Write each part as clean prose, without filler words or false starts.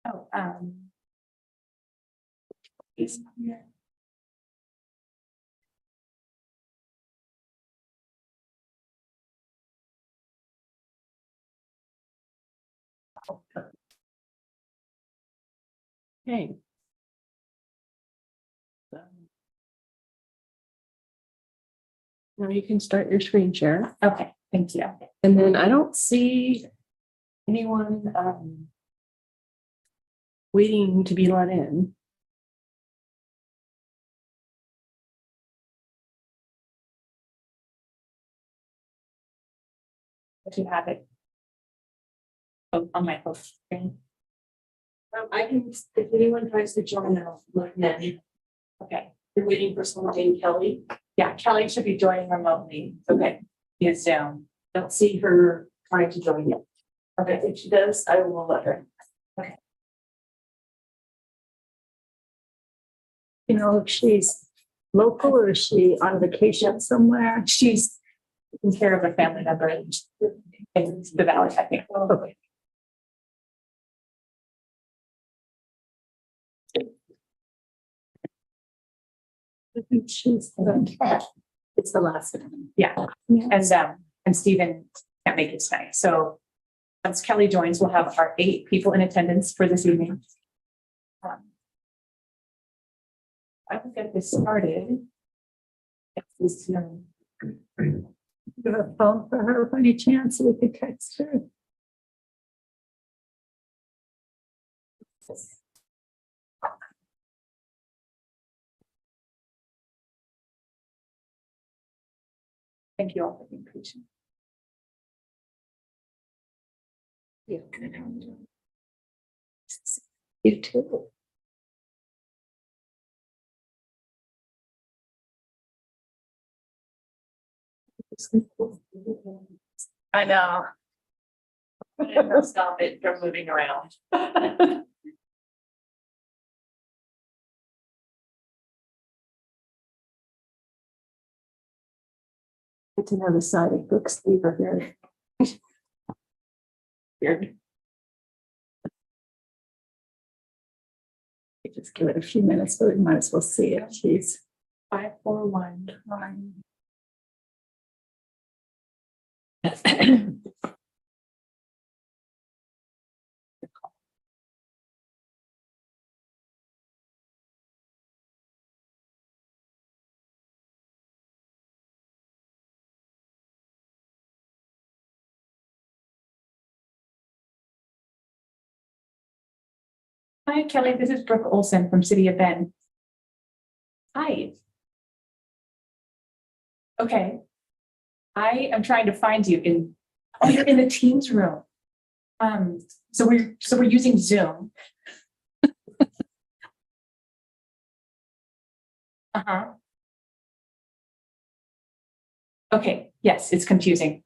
Oh, Okay. Now you can start your screen share. okay, thank you. And then I don't see anyone waiting to be let in. If you have it. Oh, on my host screen. I can, if anyone tries to join, I'll look in. Okay, You're waiting for someone named Kelly. yeah, Kelly should be joining remotely. Okay, via Zoom. Don't see her trying to join yet. Okay, if she does, I will let her. You know, if she's local or is she on vacation somewhere? She's taking care of a family member in the valley, I think. Okay. I think she's, it's the last one. Yeah, and Stephen can't make it tonight, so once Kelly joins, we'll have our 8 people in attendance for this evening. I will get this started. This, You have a phone for her by any chance? We could text her. Thank you all for being patient. You too. I know. It'll stop it from moving around. Good to know the side of books leave are very weird. Just give it a few minutes, but we might as well see it. She's 541. Hi, Kelly. This is Brooke Olson from City of Bend. Hi. Okay. I am trying to find you in, oh, you're in the Teams room. So we're using Zoom. Uh-huh. Okay, yes, it's confusing.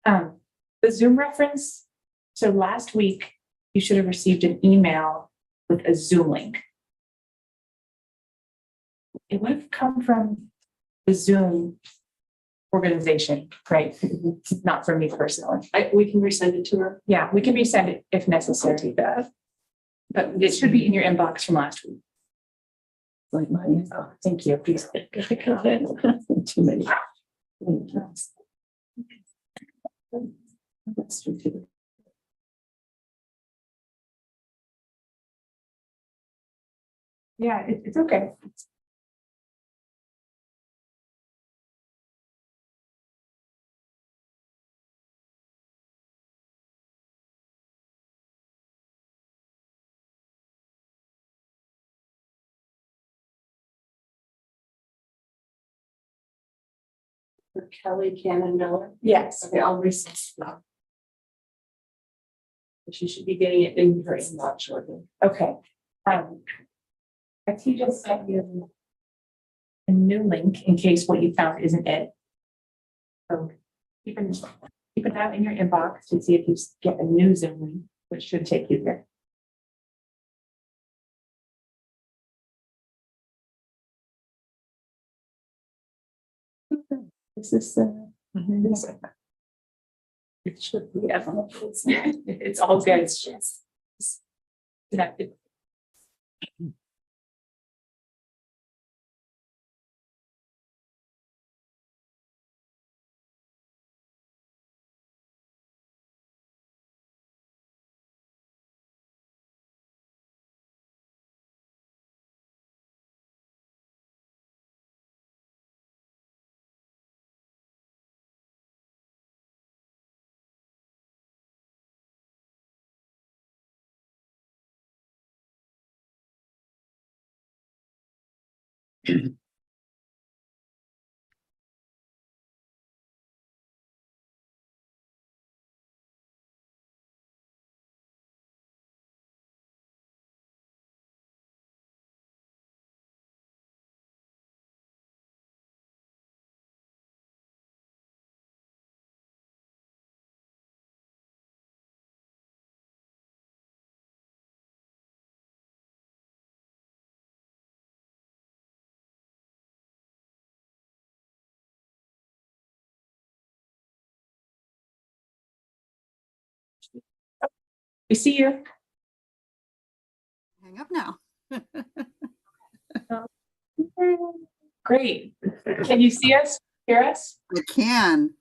The Zoom reference. So last week, you should have received an email with a Zoom link. It would have come from the Zoom organization, right? Not from me personally. We can resend it to her. Yeah, we can resend it if necessary, but it should be in your inbox from last week. like mine. Oh, thank you. Please. Too many. Yeah, it's okay. For Kelly Cannon Miller. Yes. Okay, I'll resend that. She should be getting it in her inbox shortly. Okay. IT just sent you a new link in case what you found isn't it. So keep an eye in your inbox to see if you get a new Zoom link, which should take you there. This is, it should be, It's all good. It's just connected. We see you. Hang up now. Great. Can you see us, hear us? I can.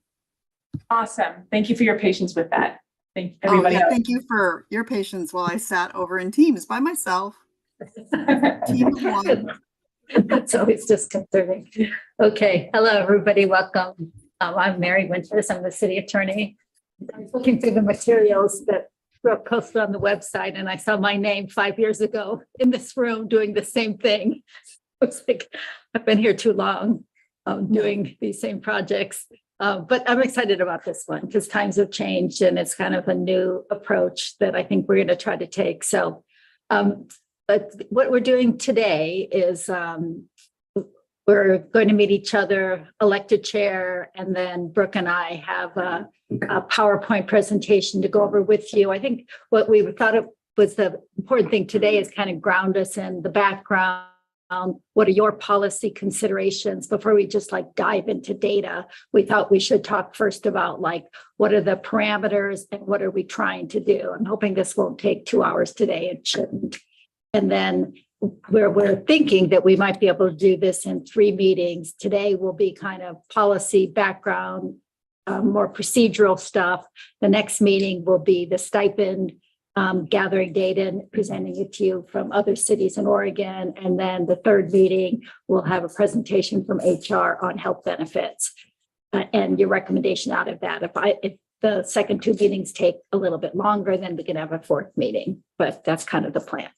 Awesome. Thank you for your patience with that. Thank Oh, everybody yeah, else. thank you for your patience while I sat over in Teams by myself. Team of one. it's always disconcerting. Okay, hello, everybody, welcome. I'm Mary Winters, I'm the city attorney. I was looking through the materials that were posted on the website and I saw my name 5 years ago in this room doing the same thing. I was like, I've been here too long, doing these same projects. But I'm excited about this one because times have changed and it's kind of a new approach that I think we're going to try to take. So, but what we're doing today is we're going to meet each other, elect a chair, and then Brooke and I have a PowerPoint presentation to go over with you. I think what we thought it was the important thing today is kind of ground us in the background. What are your policy considerations before we just like dive into data? We thought we should talk first about like, what are the parameters and what are we trying to do? I'm hoping this won't take 2 hours today. It shouldn't. And then we're thinking that we might be able to do this in 3 meetings. Today will be kind of policy background, more procedural stuff. The next meeting will be the stipend, gathering data and presenting it to you from other cities in Oregon. And then the third meeting, we'll have a presentation from HR on health benefits and your recommendation out of that. If the second 2 meetings take a little bit longer, then we can have a 4th meeting, but that's kind of the plan.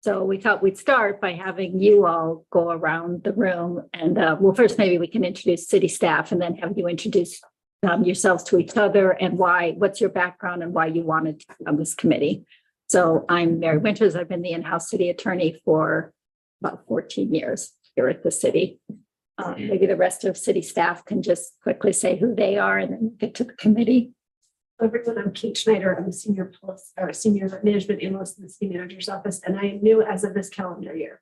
So we thought we'd start by having you all go around the room and well, first maybe we can introduce city staff and then have you introduce yourselves to each other and what's your background and why you wanted to be on this committee. So I'm Mary Winters. I've been the in-house city attorney for about 14 years here at the city. Maybe the rest of city staff can just quickly say who they are and then get to the committee. Everyone, I'm Kate Schneider. I'm a senior management analyst in the city manager's office, and I am new as of this calendar year.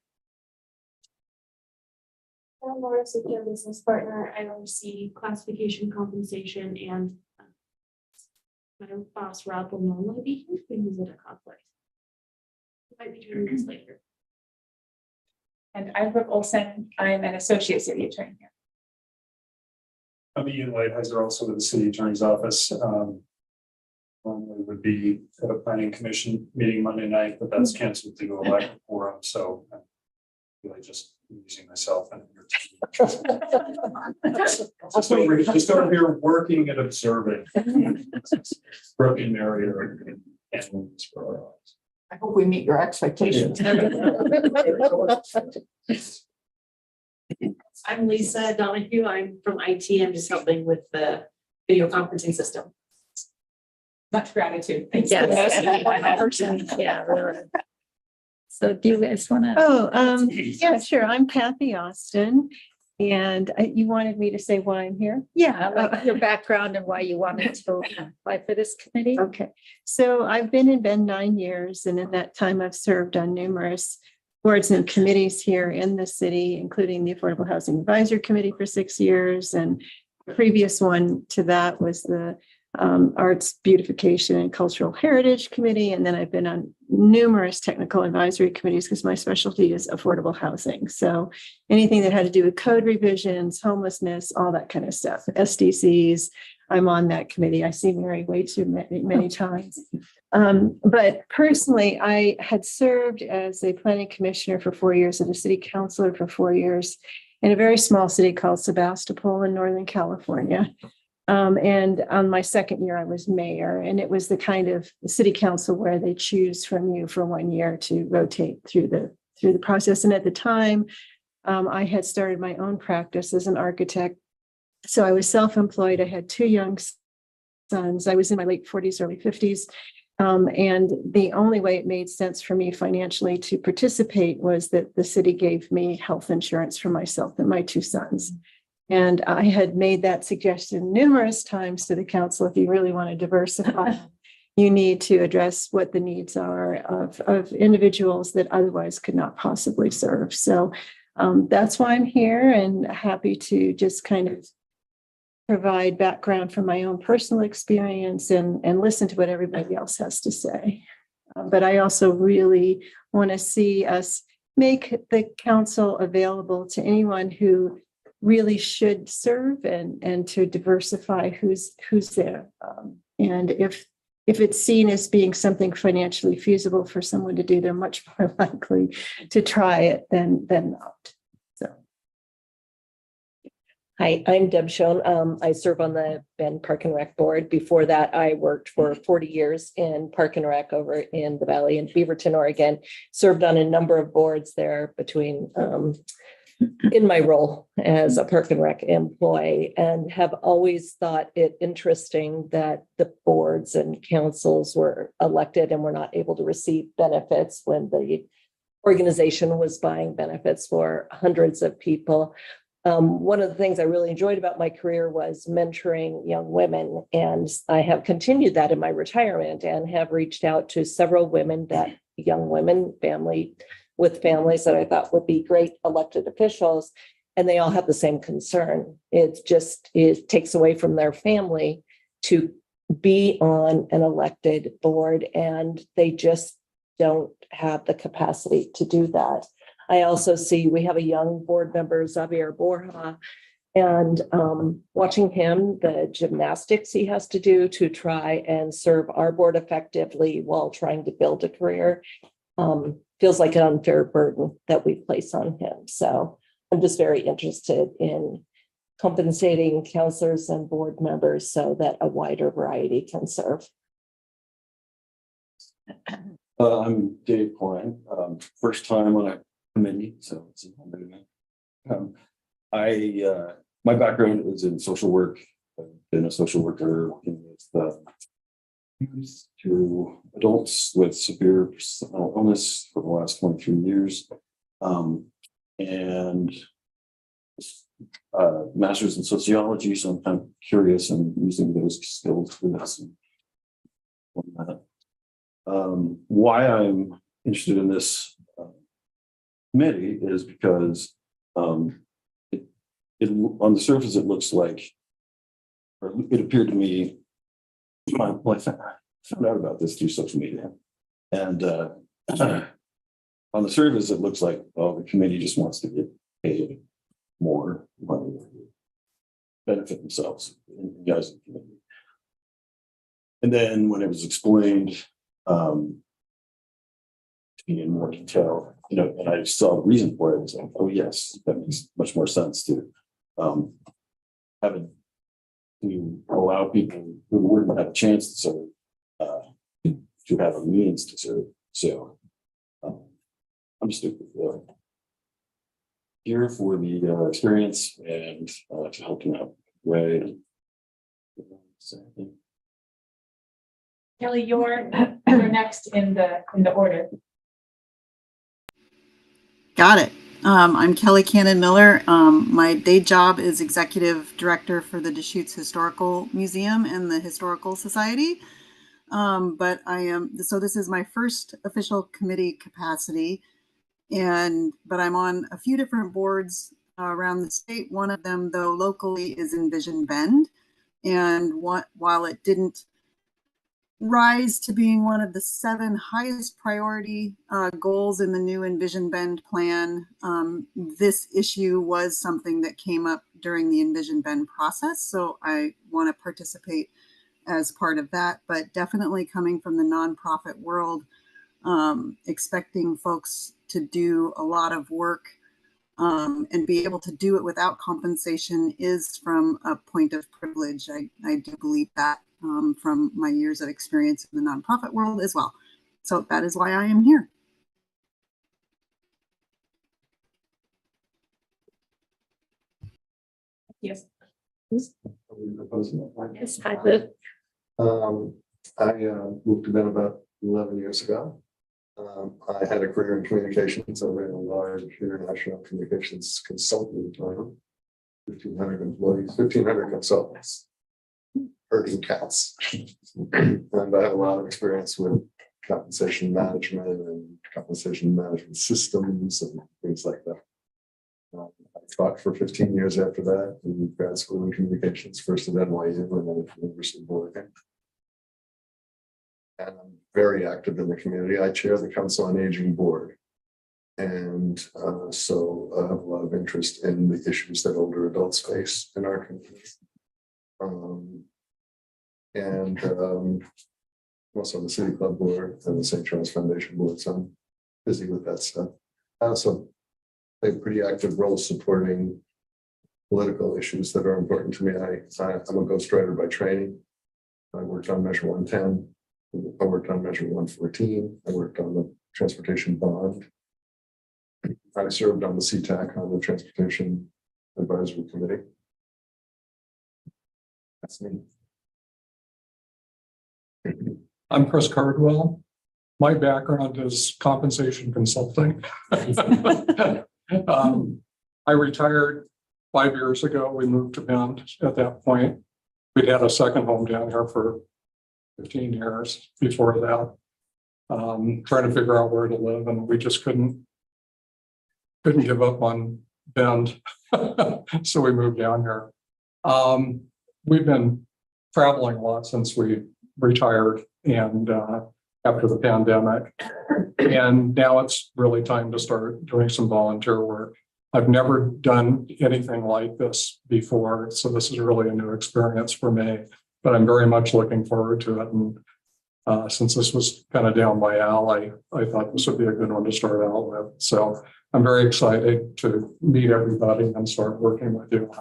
I'm Laura Sukya, business partner. I oversee classification, compensation, and my boss Rob will normally be here, but he's at a conflict. He might be joining us later. And I'm Brooke Olson. I'm an associate city attorney here. I'm Ian Lighthizer, also with the city attorney's office. Normally would be at a planning commission meeting Monday night, but that's canceled due to a lack of quorum. So I'm really just using myself and just over here working and observing. Brooke and Mary are animals for our eyes. I hope we meet your expectations. I'm Lisa Donahue. I'm from IT. I'm just helping with the video conferencing system. Much gratitude. Thanks. Yes. For those. Yeah, really. So do you guys want to? Oh, yeah, sure. I'm Kathy Austin. And you wanted me to say why I'm here? Yeah, like your background and why you wanted to apply for this committee. Okay, so I've been in Bend 9 years, and in that time I've served on numerous boards and committees here in the city, including the Affordable Housing Advisory Committee for 6 years. And the previous one to that was the Arts Beautification and Cultural Heritage Committee. And then I've been on numerous technical advisory committees because my specialty is affordable housing. So anything that had to do with code revisions, homelessness, all that kind of stuff, SDCs, I'm on that committee. I see Mary way too many times. But personally, I had served as a planning commissioner for 4 years and a city councilor for 4 years in a very small city called Sebastopol in Northern California. And on my second year, I was mayor, and it was the kind of city council where they choose from you for 1 year to rotate through the process. And at the time, I had started my own practice as an architect. So I was self-employed. I had 2 young sons. I was in my late 40s, early 50s. And the only way it made sense for me financially to participate was that the city gave me health insurance for myself and my 2 sons. And I had made that suggestion numerous times to the council. If you really want to diversify, you need to address what the needs are of individuals that otherwise could not possibly serve. So that's why I'm here, and happy to just kind of provide background from my own personal experience and listen to what everybody else has to say. But I also really want to see us make the council available to anyone who really should serve, and to diversify who's there. And if it's seen as being something financially feasible for someone to do, they're much more likely to try it than not. So. Hi, I'm Deb Schoen. I serve on the Bend Park and Rec Board. Before that, I worked for 40 years in Park and Rec over in the Valley in Beaverton, Oregon. Served on a number of boards there between in my role as a Park and Rec employee, and have always thought it interesting that the boards and councils were elected and were not able to receive benefits when the organization was buying benefits for hundreds of people. One of the things I really enjoyed about my career was mentoring young women, and I have continued that in my retirement and have reached out to several young women, with families that I thought would be great elected officials, and they all have the same concern. It takes away from their family to be on an elected board, and they just don't have the capacity to do that. I also see we have a young board member, Xavier Borja, and watching him, the gymnastics he has to do to try and serve our board effectively while trying to build a career, feels like an unfair burden that we place on him. So I'm just very interested in compensating counselors and board members so that a wider variety can serve. I'm Dave Klein, first time on a committee, so it's an honor to me. My background is in social work. I've been a social worker working with youth to adults with severe illness for the last 23 years, and master's in sociology. So I'm kind of curious and using those skills for this. Why I'm interested in this committee is because it on the surface it looks like, or it appeared to me. Well, I found out about this through social media, and on the surface it looks like, oh, the committee just wants to get paid more money, benefit themselves in the eyes of the committee. And then when it was explained to me in more detail, and I saw the reason for it, I was like, oh yes, that makes much more sense to allow people who wouldn't have a chance to serve to have a means to serve. So I'm just here for the experience and to help them out. Right. Kelly, you're next in the order. Got it. I'm Kelly Cannon Miller. My day job is executive director for the Deschutes Historical Museum and the Historical Society. But this is my first official committee capacity. But I'm on a few different boards around the state. One of them, though, locally is Envision Bend. And while it didn't rise to being one of the 7 highest priority goals in the new Envision Bend plan, this issue was something that came up during the Envision Bend process. So I want to participate as part of that, but definitely coming from the nonprofit world, expecting folks to do a lot of work and be able to do it without compensation is from a point of privilege. I do believe that from my years of experience in the nonprofit world as well. So that is why I am here. Yes. Yes, hi, Lou. I moved to Bend about 11 years ago. I had a career in communications. I ran a large international communications consulting firm, 1,500 employees, 1,500 consultants, herding cats. And I have a lot of experience with compensation management and compensation management systems and things like that. I taught for 15 years after that in grad school in communications, first at NYU and then at the University of Oregon. And I'm very active in the community. I chair the Council on Aging Board. And so I have a lot of interest in the issues that older adults face in our community. Also on the City Club Board and the St. Charles Foundation Board. So I'm busy with that stuff. I also play a pretty active role supporting political issues that are important to me. I'm a ghostwriter by training. I worked on Measure 110. I worked on Measure 114. I worked on the transportation bond. I served on the CTAC on the Transportation Advisory Committee. That's me. I'm Chris Cardwell. My background is compensation consulting. I retired 5 years ago. We moved to Bend at that point. We'd had a second home down here for 15 years before that, trying to figure out where to live, and we just couldn't give up on Bend. So we moved down here. We've been traveling a lot since we retired and after the pandemic. And now it's really time to start doing some volunteer work. I've never done anything like this before, so this is really a new experience for me, but I'm very much looking forward to it. And since this was kind of down my alley, I thought this would be a good one to start out with. So I'm very excited to meet everybody and start working with you.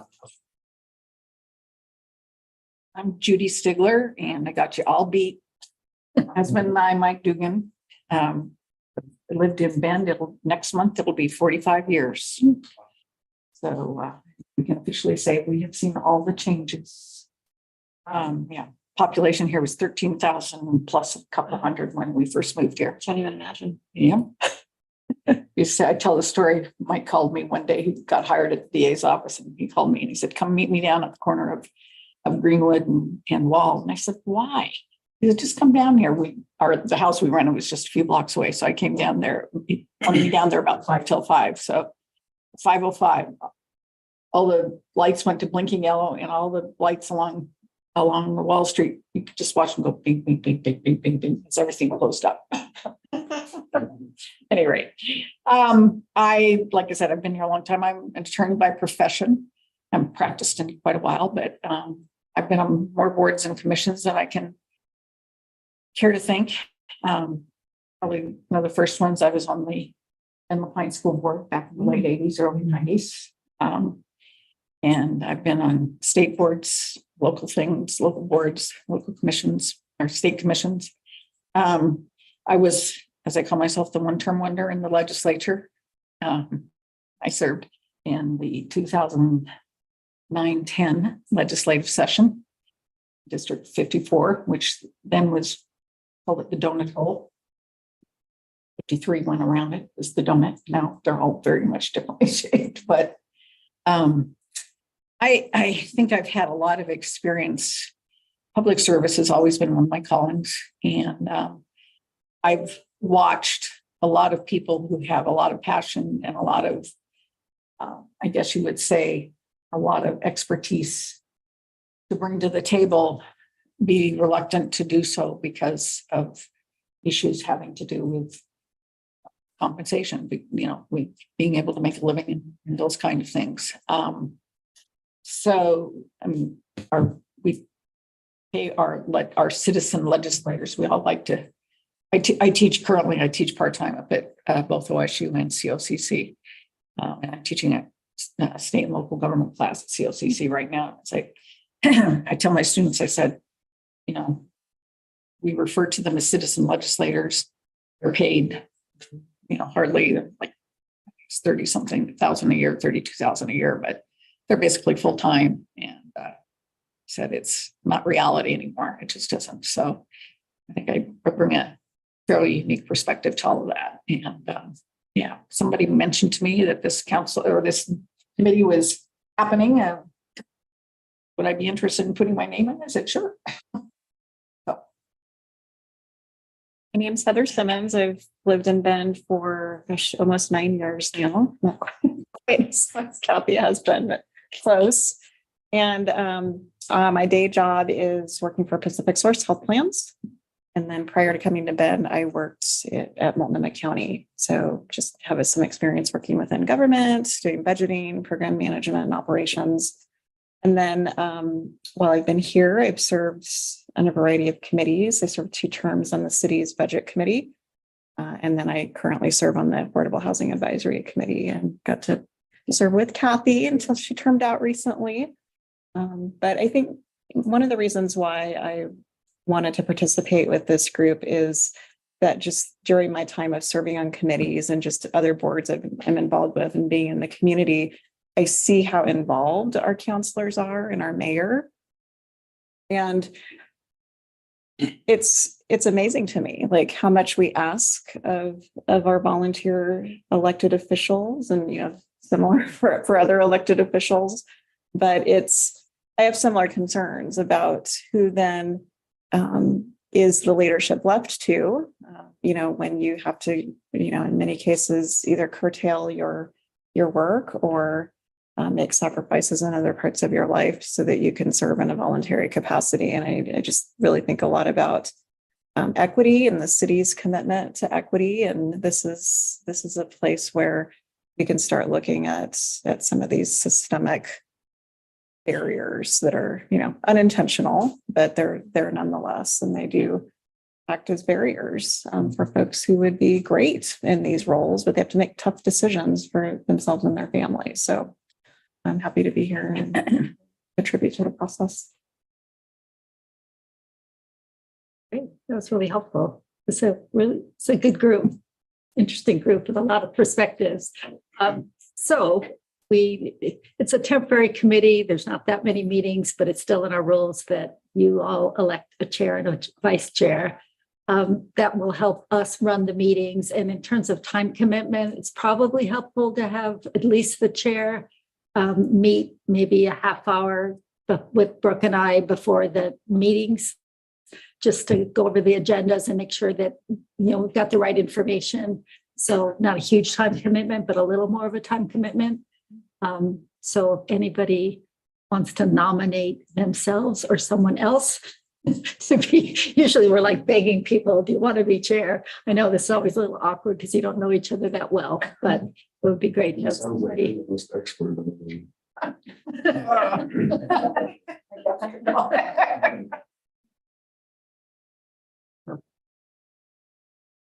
I'm Judy Stigler, and I got you all beat. Husband and I, Mike Dugan, lived in Bend. Next month, it'll be 45 years. So we can officially say we have seen all the changes. Population here was 13,000 plus a couple hundred when we first moved here. Can't even imagine. Yeah. I tell the story. Mike called me one day. He got hired at the DA's office, and he called me and he said, "Come meet me down at the corner of Greenwood and Wall." And I said, "Why?" He said, "Just come down here." The house we rented was just a few blocks away. So I came down there. He wanted me down there about 5 till 5. So 5:05, all the lights went to blinking yellow, and all the lights along Wall Street, you could just watch them go bing, bing, bing, bing, bing, bing, bing, as everything closed up. Any rate, like I said, I've been here a long time. I'm an attorney by profession. I've practiced in quite a while, but I've been on more boards and commissions than I can care to think. Probably one of the first ones I was on the Pine School Board back in the late 80s, early 90s. And I've been on state boards, local things, local boards, local commissions, or state commissions. I was, as I call myself, the one-term wonder in the legislature. I served in the 2009-10 legislative session, District 54, which then was called it the donut hole. 53 went around it, is the donut. Now they're all very much differently shaped, but I think I've had a lot of experience. Public service has always been one of my callings, and I've watched a lot of people who have a lot of passion and a lot of, I guess you would say, a lot of expertise to bring to the table, be reluctant to do so because of issues having to do with compensation, with being able to make a living and those kind of things. So, I mean, we pay our citizen legislators. We all like to. I teach part-time up at both OSU and COCC, and I'm teaching a state and local government class at COCC right now. It's like I tell my students, I said, we refer to them as citizen legislators. They're paid, hardly like it's 30-something thousand a year, 32,000 a year, but they're basically full-time. And said it's not reality anymore. It just isn't. So I think I bring a fairly unique perspective to all of that. And somebody mentioned to me that this council or this committee was happening. Would I be interested in putting my name in? I said, sure. My name's Heather Simmons. I've lived in Bend for almost 9 years now. Not quite as much as Kathy has been, but close. And my day job is working for Pacific Source Health Plans. And then prior to coming to Bend, I worked at Multnomah County. So just have some experience working within government, doing budgeting, program management, and operations. And then while I've been here, I've served on a variety of committees. I served 2 terms on the city's budget committee. And then I currently serve on the Affordable Housing Advisory Committee and got to serve with Kathy until she termed out recently. But I think one of the reasons why I wanted to participate with this group is that just during my time of serving on committees and just other boards I'm involved with and being in the community, I see how involved our counselors are and our mayor. And it's amazing to me, like how much we ask of our volunteer elected officials and, similar for other elected officials. But I have similar concerns about who then is the leadership left to, when you have to, in many cases, either curtail your work or make sacrifices in other parts of your life so that you can serve in a voluntary capacity. And I just really think a lot about equity and the city's commitment to equity. And this is a place where we can start looking at some of these systemic barriers that are, unintentional, but they're nonetheless, and they do act as barriers for folks who would be great in these roles, but they have to make tough decisions for themselves and their families. So I'm happy to be here and contribute to the process. Great. That was really helpful. It's a good group, interesting group with a lot of perspectives. It's a temporary committee. There's not that many meetings, but it's still in our rules that you all elect a chair and a vice chair. That will help us run the meetings. And in terms of time commitment, it's probably helpful to have at least the chair meet maybe a half hour with Brooke and I before the meetings, just to go over the agendas and make sure that, we've got the right information. So not a huge time commitment, but a little more of a time commitment. So if anybody wants to nominate themselves or someone else to be, usually we're like begging people, do you want to be chair? I know this is always a little awkward because you don't know each other that well, but it would be great to have Sounds like somebody. you're the most expert on the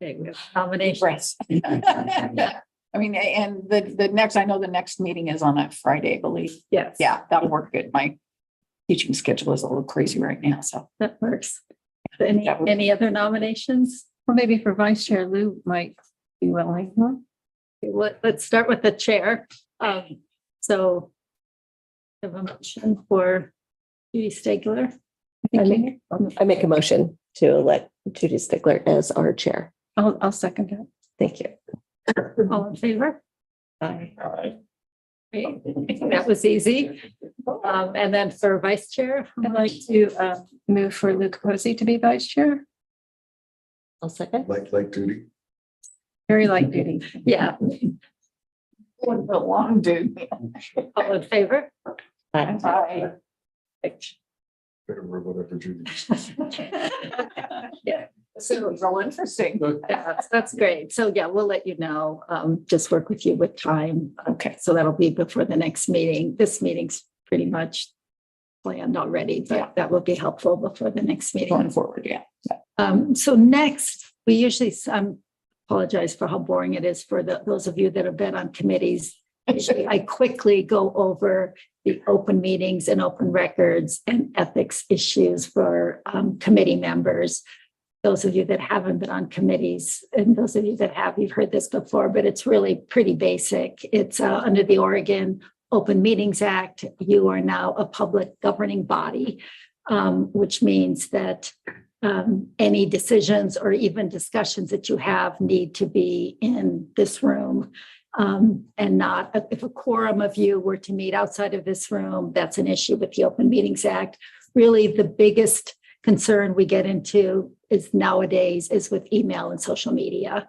Okay, we have nominations. I mean, and the next meeting is on a Friday, I believe. Yes. Yeah, that'll work good. My teaching schedule is a little crazy right now, so. That works. Any other nominations? Well, maybe for vice chair, Lou might be willing. Huh? Let's start with the chair. So I have a motion for Judy Stegler. I make a motion to elect Judy Stickler as our chair. I'll second that. Thank you. All in favor? Aye. Great. I think that was easy. And then for vice chair, I'd like to move for Luke Posey to be vice chair. I'll second. Like duty. Very light duty. yeah, What a long dude. all in favor? Aye. Aye. Or whatever duty. Yeah. So it's all interesting. Yeah, that's great. So yeah, we'll let you know, just work with you with time. Okay. So that'll be before the next meeting. This meeting's pretty much planned already, Yeah. but that will be helpful before the next meeting. Going forward, yeah. So next, we usually, apologize for how boring it is for those of you that have been on committees. Usually I quickly go over the open meetings and open records and ethics issues for committee members. Those of you that haven't been on committees and those of you that have, you've heard this before, but it's really pretty basic. It's under the Oregon Open Meetings Act. You are now a public governing body, which means that any decisions or even discussions that you have need to be in this room. And not, if a quorum of you were to meet outside of this room, that's an issue with the Open Meetings Act. Really, the biggest concern we get into is nowadays is with email and social media.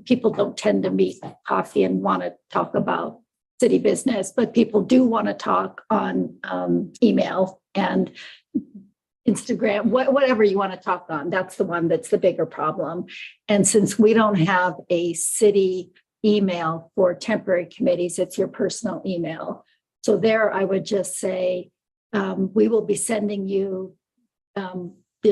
People don't tend to meet coffee and want to talk about city business, but people do want to talk on email and Instagram, whatever you want to talk on. That's the one that's the bigger problem. And since we don't have a city email for temporary committees, it's your personal email. So there, I would just say, we will be sending you,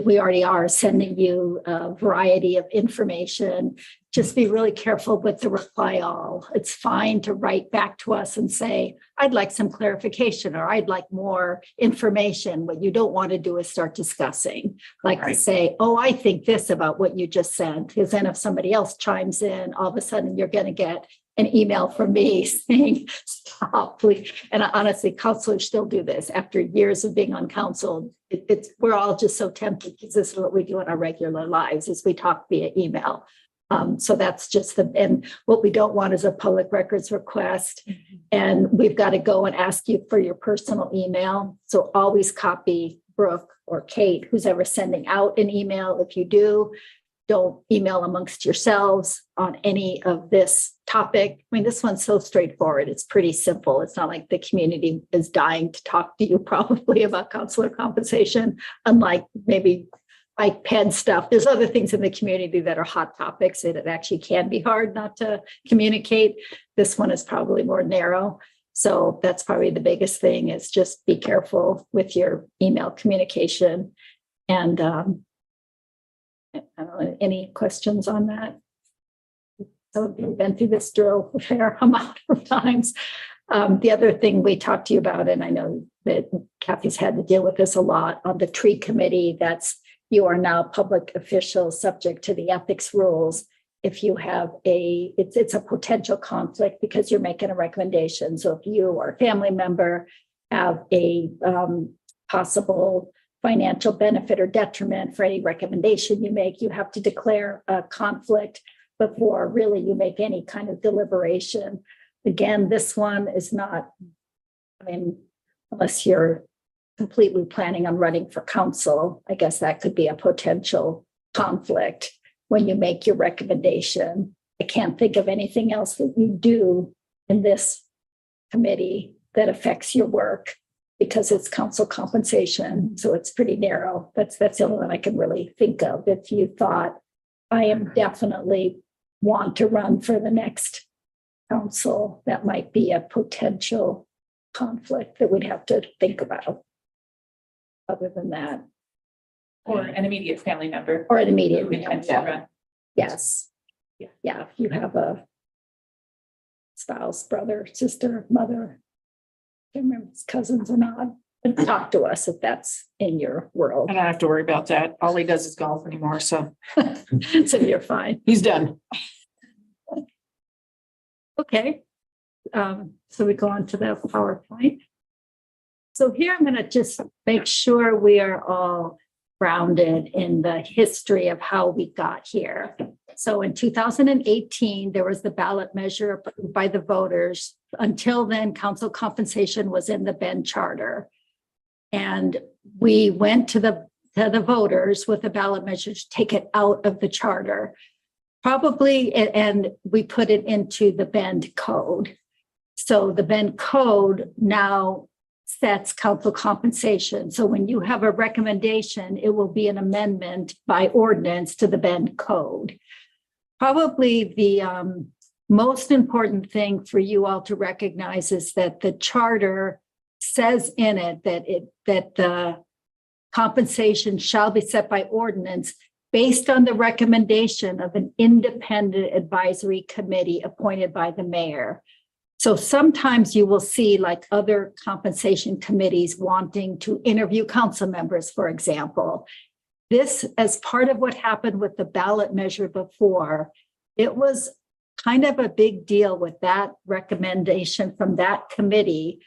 we already are sending you a variety of information. Just be really careful with the reply all. It's fine to write back to us and say, I'd like some clarification or I'd like more information. What you don't want to do is start discussing, like to say, oh, I think this about what you just sent. Because then if somebody else chimes in, all of a sudden you're going to get an email from me saying, stop, please. And honestly, counselors still do this after years of being on council. We're all just so tempted because this is what we do in our regular lives is we talk via email. So that's just and what we don't want is a public records request. And we've got to go and ask you for your personal email. So always copy Brooke or Kate, who's ever sending out an email. If you do, don't email amongst yourselves on any of this topic. I mean, this one's so straightforward. It's pretty simple. It's not like the community is dying to talk to you probably about counselor compensation, unlike maybe iPad stuff. There's other things in the community that are hot topics and it actually can be hard not to communicate. This one is probably more narrow. So that's probably the biggest thing is just be careful with your email communication. And I don't know, any questions on that? So we've been through this drill a fair amount of times. The other thing we talked to you about, and I know that Kathy's had to deal with this a lot on the tree committee, that's you are now public officials subject to the ethics rules. If you have it's a potential conflict because you're making a recommendation. So if you or a family member have a possible financial benefit or detriment for any recommendation you make, you have to declare a conflict before really you make any kind of deliberation. Again, this one is not, I mean, unless you're completely planning on running for council, I guess that could be a potential conflict when you make your recommendation. I can't think of anything else that you do in this committee that affects your work because it's council compensation. So it's pretty narrow. That's the only one I can really think of. If you thought, I am definitely want to run for the next council, that might be a potential conflict that we'd have to think about. Other than that. Or an immediate family member. Or an immediate. who intends to run. Yes. Yeah, if you have a spouse, brother, sister, mother, I can't remember if it's cousins or not, but talk to us if that's in your world. I don't have to worry about that. All he does is golf anymore, so So you're fine. he's done. Okay. So we go on to the PowerPoint. So here I'm going to just make sure we are all grounded in the history of how we got here. So in 2018, there was the ballot measure approved by the voters. Until then, council compensation was in the Bend charter. And we went to the voters with a ballot measure to take it out of the charter. Probably, and we put it into the Bend code. So the Bend code now sets council compensation. So when you have a recommendation, it will be an amendment by ordinance to the Bend code. Probably the most important thing for you all to recognize is that the charter says in it that the compensation shall be set by ordinance based on the recommendation of an independent advisory committee appointed by the mayor. So sometimes you will see like other compensation committees wanting to interview council members, for example. This, as part of what happened with the ballot measure before, it was kind of a big deal with that recommendation from that committee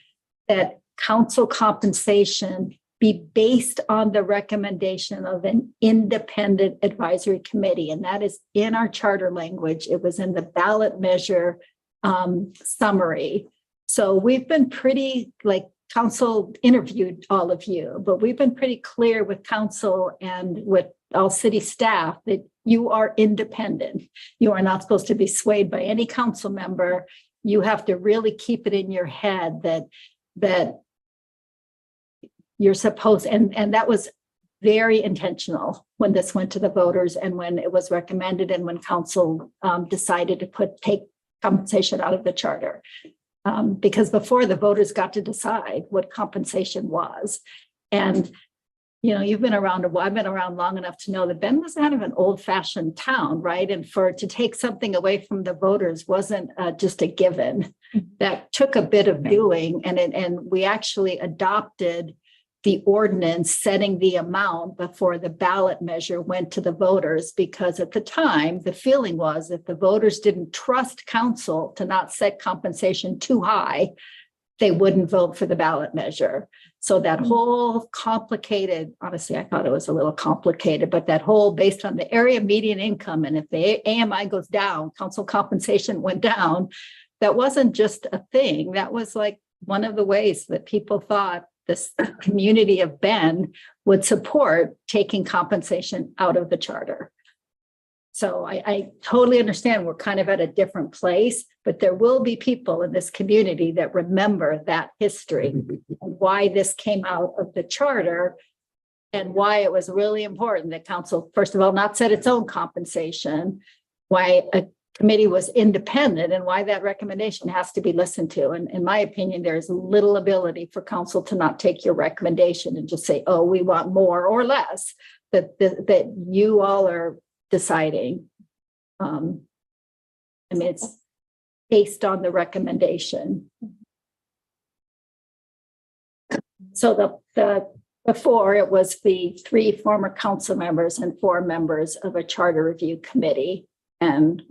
that council compensation be based on the recommendation of an independent advisory committee. And that is in our charter language. It was in the ballot measure summary. So we've been pretty, like, council interviewed all of you, but we've been pretty clear with council and with all city staff that you are independent. You are not supposed to be swayed by any council member. You have to really keep it in your head that you're supposed, and that was very intentional when this went to the voters and when it was recommended and when council decided to take compensation out of the charter. Because before the voters got to decide what compensation was. And, you know, you've been around a while, I've been around long enough to know that Bend was kind of an old fashioned town, right? And to take something away from the voters wasn't just a given. That took a bit of doing, and we actually adopted the ordinance setting the amount before the ballot measure went to the voters, because at the time, the feeling was if the voters didn't trust council to not set compensation too high, they wouldn't vote for the ballot measure. So that whole complicated, honestly, I thought it was a little complicated, but that whole based on the area median income, and if the AMI goes down, council compensation went down, that wasn't just a thing. That was like one of the ways that people thought this community of Bend would support taking compensation out of the charter. So I totally understand we're kind of at a different place, but there will be people in this community that remember that history and why this came out of the charter and why it was really important that council, first of all, not set its own compensation, why a committee was independent and why that recommendation has to be listened to. And in my opinion, there's little ability for council to not take your recommendation and just say, oh, we want more or less, that you all are deciding. I mean, it's based on the recommendation. So before it was the 3 former council members and 4 members of a charter review committee. And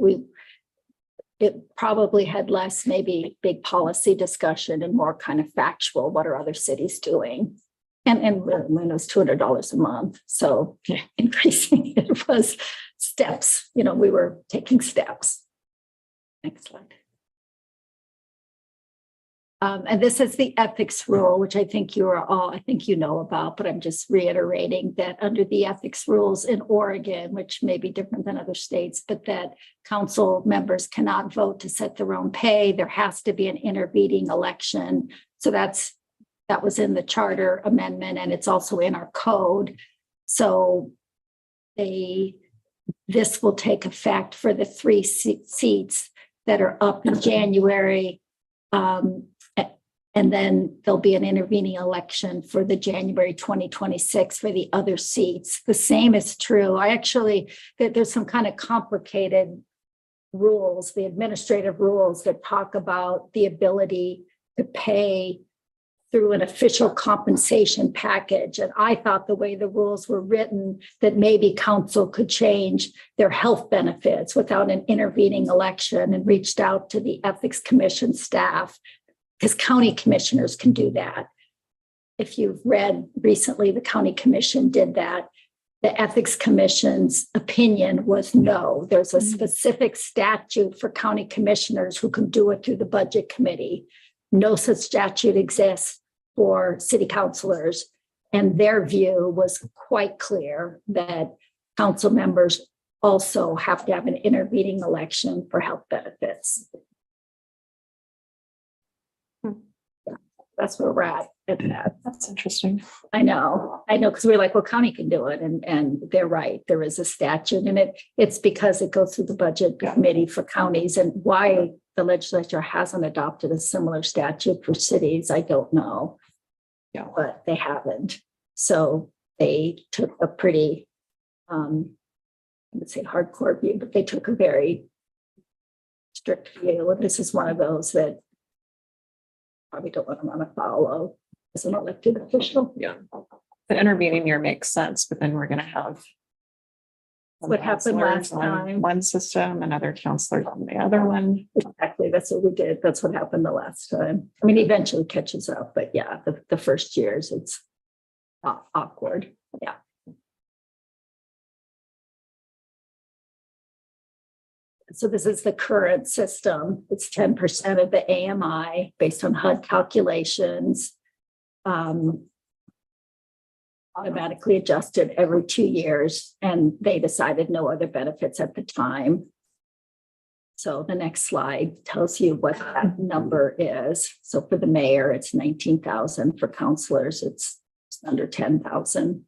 it probably had less maybe big policy discussion and more kind of factual, what are other cities doing? And when it was $200 a month. So increasing it was steps, you know, we were taking steps. Next slide. And this is the ethics rule, which I think you know about, but I'm just reiterating that under the ethics rules in Oregon, which may be different than other states, but that council members cannot vote to set their own pay. There has to be an intervening election. So that was in the charter amendment, and it's also in our code. So this will take effect for the 3 seats that are up in January. And then there'll be an intervening election for the January 2026 for the other seats. The same is true. There's some kind of complicated rules, the administrative rules that talk about the ability to pay through an official compensation package. And I thought the way the rules were written, that maybe council could change their health benefits without an intervening election, and reached out to the Ethics Commission staff, because county commissioners can do that. If you've read recently, the county commission did that. the Ethics Commission's opinion was no. There's a specific statute for county commissioners who can do it through the Budget Committee. No such statute exists for city councilors. And their view was quite clear that council members also have to have an intervening election for health benefits. Yeah, that's where we're at that. That's interesting. I know, because we're like, well, county can do it, and they're right. There is a statute, and it's because it goes through the Budget Committee for counties, and why the legislature hasn't adopted a similar statute for cities, I don't know. Yeah. But they haven't. So they took a pretty, I would say hardcore view, but they took a very strict view. And this is one of those that probably don't want to run afoul of as an elected official. Yeah. The intervening year makes sense, but then we're going to have What happened last counselors on time. one system and other counselors on the other one. Exactly. That's what we did. That's what happened the last time. I mean, eventually catches up, but yeah, the first years it's awkward. Yeah. So this is the current system. It's 10% of the AMI based on HUD calculations. Automatically adjusted every 2 years, and they decided no other benefits at the time. So the next slide tells you what that number is. So for the mayor, it's 19,000. For counselors, it's under 10,000.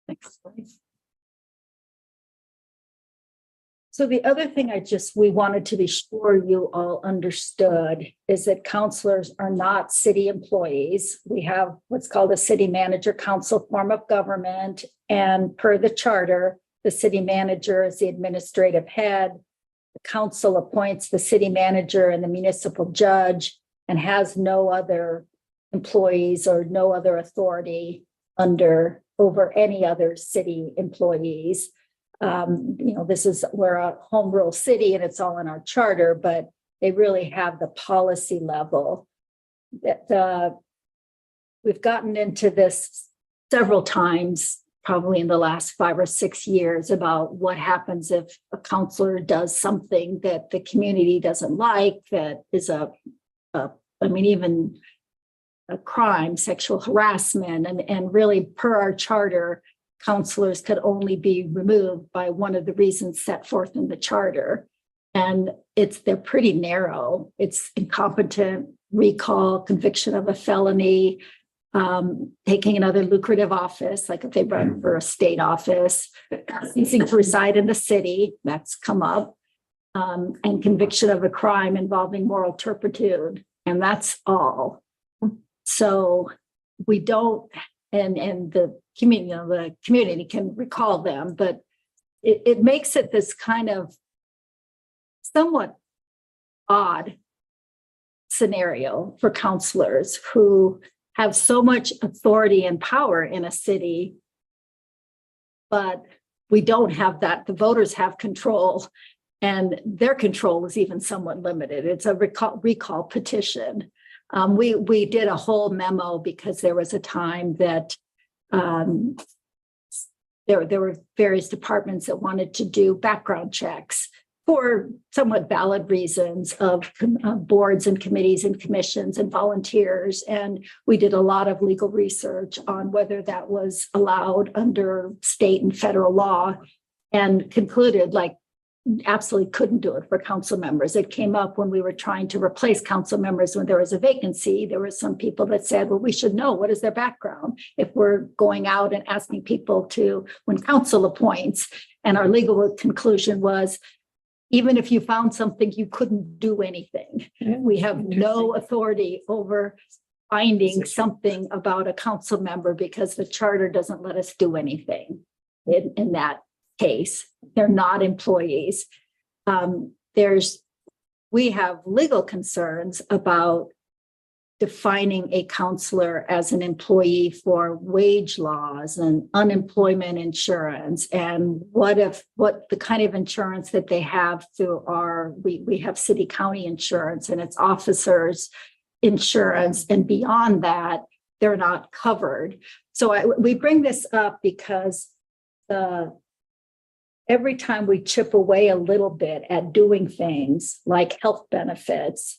Next slide. So the other thing we wanted to be sure you all understood is that counselors are not city employees. We have what's called a city manager council form of government. And per the charter, the city manager is the administrative head. The council appoints the city manager and the municipal judge and has no other employees or no other authority over any other city employees. We're a home rule city and it's all in our charter, but they really have the policy level. That we've gotten into this several times, probably in the last 5 or 6 years, about what happens if a counselor does something that the community doesn't like, that is even a crime, sexual harassment, and really per our charter, counselors could only be removed by one of the reasons set forth in the charter. And they're pretty narrow. It's incompetent, recall, conviction of a felony, taking another lucrative office, like if they run for a state office, ceasing to reside in the city, that's come up, and conviction of a crime involving moral turpitude. And that's all. So we don't, and the community can recall them, but it makes it this kind of somewhat odd scenario for counselors who have so much authority and power in a city, but we don't have that. The voters have control, and their control is even somewhat limited. It's a recall petition. We did a whole memo because there was a time that there were various departments that wanted to do background checks for somewhat valid reasons of boards and committees and commissions and volunteers. And we did a lot of legal research on whether that was allowed under state and federal law, and concluded absolutely couldn't do it for council members. It came up when we were trying to replace council members when there was a vacancy. There were some people that said, well, we should know what is their background if we're going out and asking people when council appoints. And our legal conclusion was, even if you found something, you couldn't do anything. We have no authority over finding something about a council member because the charter doesn't let us do anything in that case. They're not employees. We have legal concerns about defining a counselor as an employee for wage laws and unemployment insurance, and what the kind of insurance that they have through we have city county insurance and its officers insurance, and beyond that, they're not covered. So we bring this up because every time we chip away a little bit at doing things like health benefits,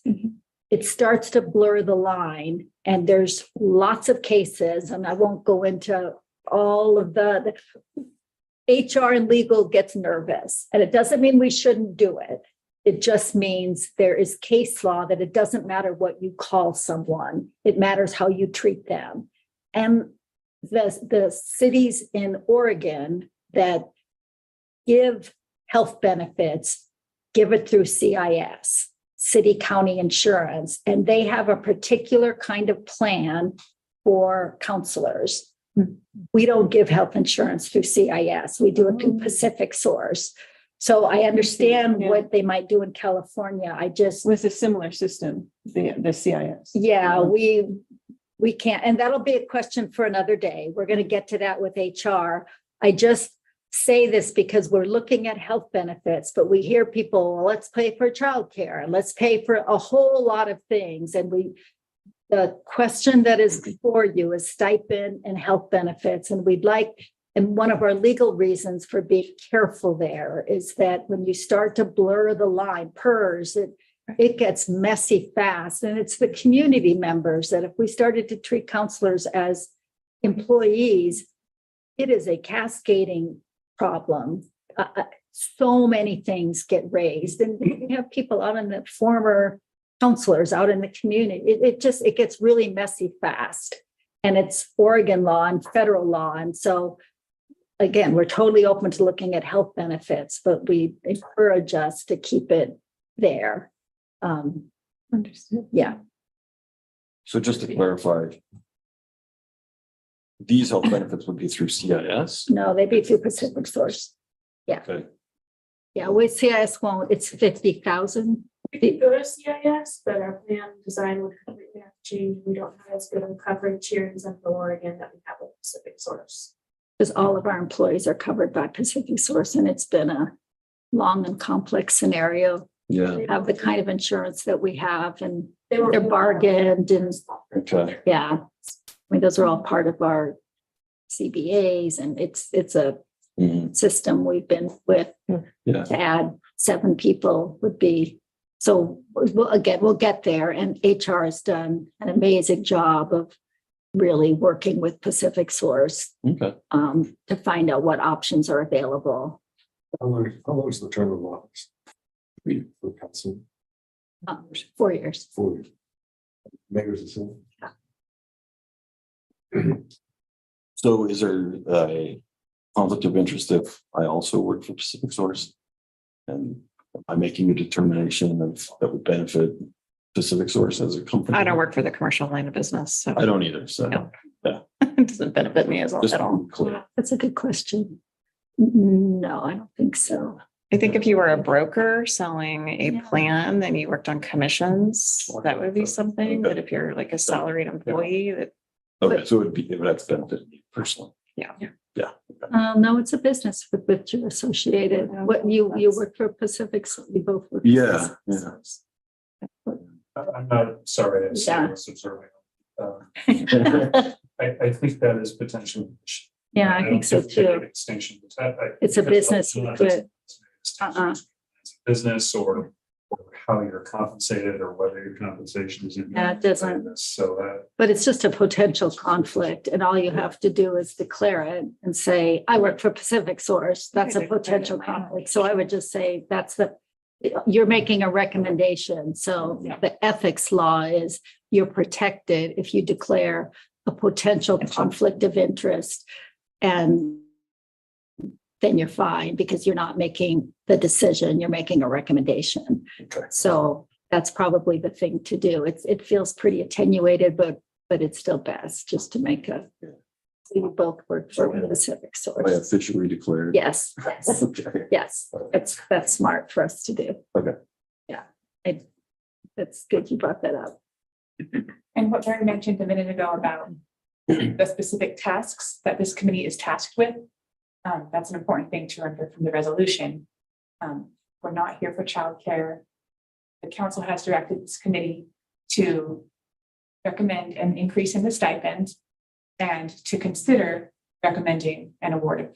it starts to blur the line. And there's lots of cases, and I won't go into all of the HR and legal gets nervous. And it doesn't mean we shouldn't do it. It just means there is case law that it doesn't matter what you call someone. It matters how you treat them. And the cities in Oregon that give health benefits, give it through CIS, city county insurance, and they have a particular kind of plan for counselors. We don't give health insurance through CIS. We do it through Pacific Source. So I understand what they might do in California. I just With a similar system, the CIS. yeah, we can't, and that'll be a question for another day. We're going to get to that with HR. I just say this because we're looking at health benefits, but we hear people, well, let's pay for childcare and let's pay for a whole lot of things. And the question that is before you is stipend and health benefits. And we'd like, and one of our legal reasons for being careful there is that when you start to blur the line, PERS, it gets messy fast. And it's the community members that if we started to treat counselors as employees, it is a cascading problem. So many things get raised, and we have people out in the former counselors out in the community. It gets really messy fast, and it's Oregon law and federal law. And so again, we're totally open to looking at health benefits, but we encourage us to keep it there. Understood. Yeah. So just to clarify, these health benefits would be through CIS? No, they'd be through Pacific Source. Okay. Yeah, with CIS won't, it's 50,000. We could go to CIS, but our plan design would completely have to change. We don't have as good of coverage here in Central Oregon that we have with Pacific Source. Because all of our employees are covered by Pacific Source, and it's been a long and complex scenario. Yeah. They have the kind of insurance that we have, and They were they're bargained, and Okay. yeah, I mean, those are all part of our CBAs, and it's a Mhm. system we've been with. Yeah. To add 7 people would be, so we'll get there, and HR has done an amazing job of really working with Pacific Source Okay. to find out what options are available. How long is the term of office? For council, 4 years. 4 years. Mayor's the same. So is there a conflict of interest if I also work for Pacific Source? And I'm making a determination that would benefit Pacific Source as a company? I don't work for the commercial line of business, so I don't either, so. No. Yeah. it doesn't benefit me Just at all. clear. That's a good question. No, I don't think so. I think if you were a broker selling a Yeah. plan, then you worked on commissions, that would be something. Okay. But if you're like a salaried employee, that Okay, so it would have to benefit me personally. yeah. Yeah. No, it's a business with which you're associated. What you work for Pacific, so we both work. for Yeah, Pacific. I'm not sorry, I'm Yeah. just observing. I think that is potentially. Yeah, I don't think so think there's any too. Extinction. But It's a business It's with- a business or how you're compensated or whether your compensation is. Yeah, it doesn't. So that. But it's just a potential conflict, and all you have to do is declare it and say, I work for Pacific Source. That's a potential conflict. So I would just say you're making a recommendation. So the ethics law is you're protected if you declare a potential conflict of interest. And then you're fine because you're not making the decision, you're making a recommendation. Okay. So that's probably the thing to do. It feels pretty attenuated, but it's still best just to make we both work for Pacific I Source. officially declared. Yes, Okay. yes, that's smart for us to do. Okay. Yeah, that's good you brought that up. And what Mary mentioned a minute ago about the specific tasks that this committee is tasked with, that's an important thing to remember from the resolution. We're not here for childcare. The council has directed this committee to recommend an increase in the stipend and to consider recommending an award of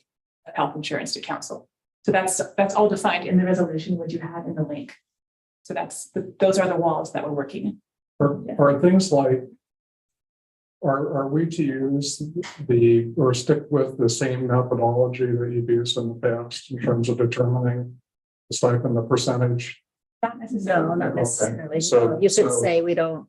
health insurance to council. So that's all defined in the resolution, what you had in the link. So those are the walls that we're working in. Are things like, are we to use or stick with the same methodology that you've used in the past in terms of determining the stipend, the percentage? Not necessarily. No, not Okay. necessarily. So- You could so- say we don't.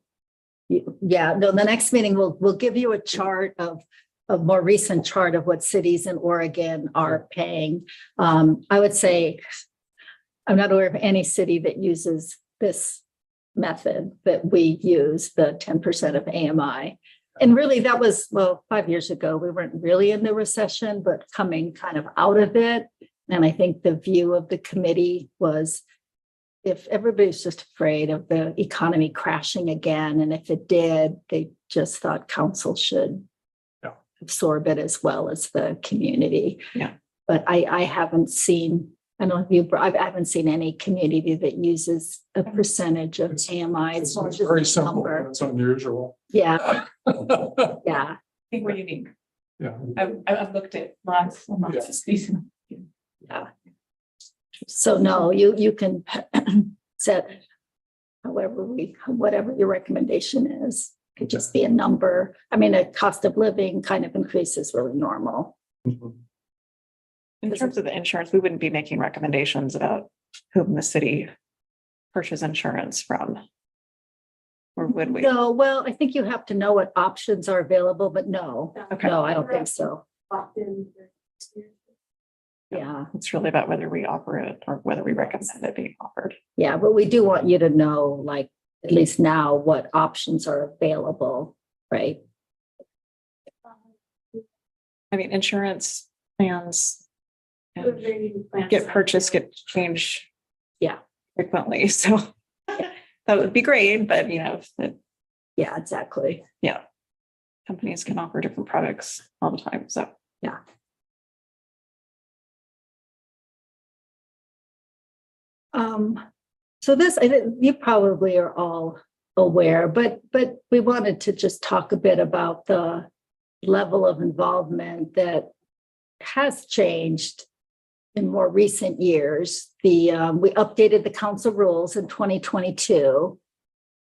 Yeah, no, the next meeting, we'll give you a chart of a more recent chart of what cities in Oregon are paying. I would say, I'm not aware of any city that uses this method that we use, the 10% of AMI. And really that was, 5 years ago, we weren't really in the recession, but coming kind of out of it. And I think the view of the committee was, if everybody's just afraid of the economy crashing again, and if it did, they just thought council should absorb it as well as the community. Yeah. But I haven't seen, I don't know if I haven't seen any community that uses a percentage of AMI. It's more just very a simple, number. but it's unusual. Yeah, yeah. I think we're unique. Yeah. I've looked at lots and lots of these. So no, you can set whatever your recommendation is. Could just be a number. I mean, a cost of living kind of increase is really normal. In terms of the insurance, we wouldn't be making recommendations about whom the city purchase insurance from. Or would we? No, well, I think you have to know what options are available, but no, Okay. no, I don't think so. Opt in. Yeah, It's really about whether we offer it or whether we recommend it being offered. yeah, but we do want you to know, like, at least now what options are available, right? I mean, insurance plans get purchased, get changed. Yeah. Frequently, so that would be great, but Yeah, exactly. companies can offer different products all the time, so. Yeah. So this, I think you probably are all aware, but we wanted to just talk a bit about the level of involvement that has changed in more recent years. We updated the council rules in 2022,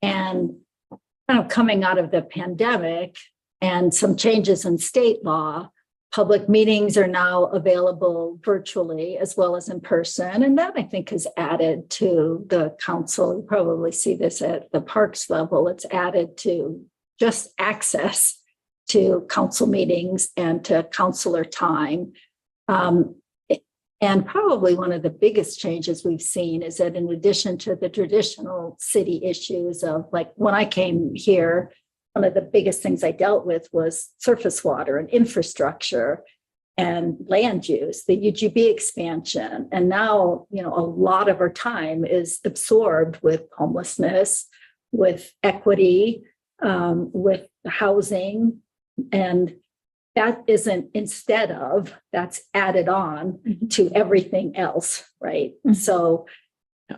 and kind of coming out of the pandemic and some changes in state law, public meetings are now available virtually as well as in person. And that, I think, has added to the council. You probably see this at the parks level. It's added to just access to council meetings and to councilor time. And probably one of the biggest changes we've seen is that in addition to the traditional city issues of, like, when I came here, one of the biggest things I dealt with was surface water and infrastructure and land use, the UGB expansion. And now, a lot of our time is absorbed with homelessness, with equity, with housing. And that isn't instead of, that's added on to everything else, right? Mhm. So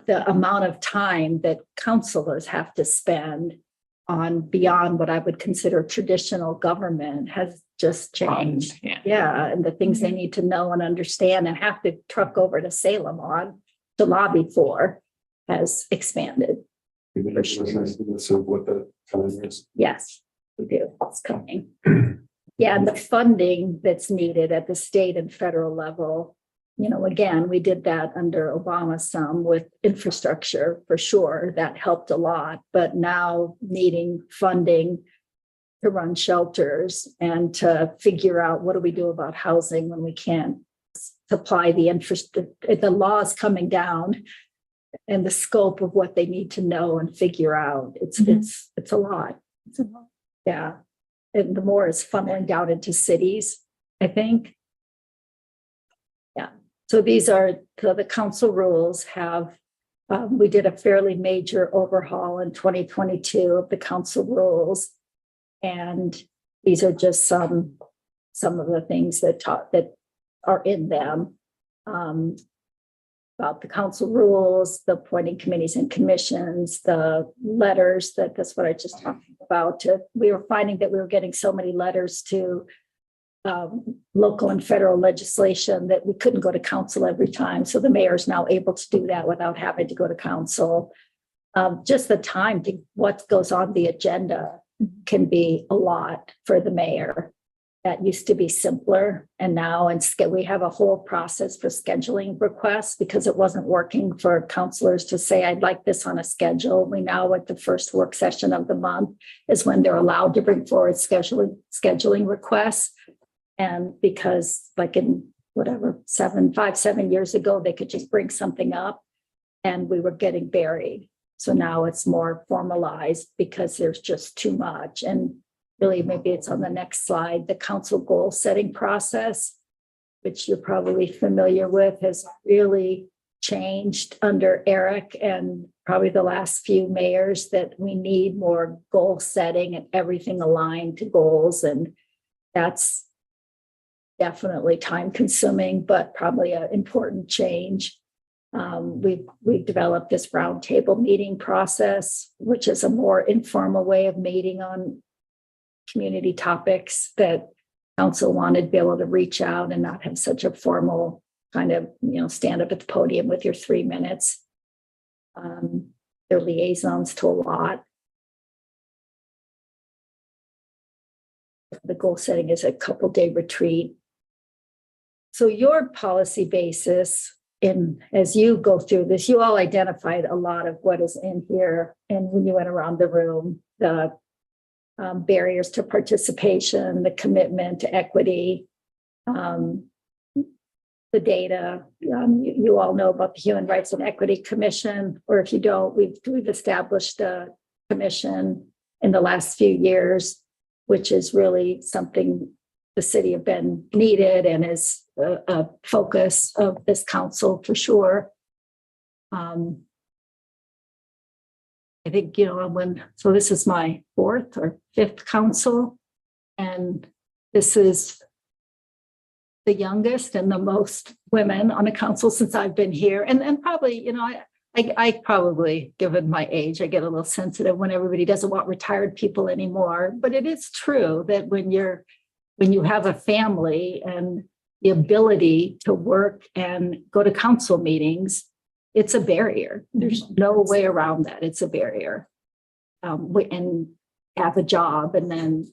the amount of time that councilors have to spend on beyond what I would consider traditional government has just changed. Yeah, and the things they need to know and understand and have to truck over to Salem on to lobby for has expanded. Even if it's what the time is. Yes, we do. It's coming. Yeah, and the funding that's needed at the state and federal level, again, we did that under Obama some with infrastructure for sure. That helped a lot. But now needing funding to run shelters and to figure out what do we do about housing when we can't supply the infrastructure. The law is coming down and the scope of what they need to know and figure out. It's a lot. Yeah. And the more is funneling down into cities, I think. Yeah. So these are the council rules have, we did a fairly major overhaul in 2022 of the council rules. And these are just some of the things that are in them. about the council rules, the appointing committees and commissions, the letters, that's what I just talked about. We were finding that we were getting so many letters to local and federal legislation that we couldn't go to council every time. So the mayor is now able to do that without having to go to council. Just the time to what goes on the agenda can be a lot for the mayor. That used to be simpler, and now we have a whole process for scheduling requests because it wasn't working for counselors to say, I'd like this on a schedule. We now at the first work session of the month is when they're allowed to bring forward scheduling requests. And because like in whatever, 7 years ago, they could just bring something up and we were getting buried. So now it's more formalized because there's just too much. And really, maybe it's on the next slide, the council goal setting process, which you're probably familiar with, has really changed under Eric and probably the last few mayors, that we need more goal setting and everything aligned to goals. And that's definitely time consuming, but probably an important change. We've developed this roundtable meeting process, which is a more informal way of meeting on community topics that council wanted to be able to reach out and not have such a formal kind of, stand up at the podium with your 3 minutes. They're liaisons to a lot. The goal setting is a couple-day retreat. So your policy basis, as you go through this, you all identified a lot of what is in here. And when you went around the room, the barriers to participation, the commitment to equity, the data. You all know about the Human Rights and Equity Commission, or if you don't, we've established a commission in the last few years, which is really something the city of Bend needed and is a focus of this council for sure. I think, so this is my 4th or 5th council, and this is the youngest and the most women on the council since I've been here. And probably, I probably, given my age, I get a little sensitive when everybody doesn't want retired people anymore. But it is true that when you have a family and the ability to work and go to council meetings, it's a barrier. There's no way around that. It's a barrier. And have a job and then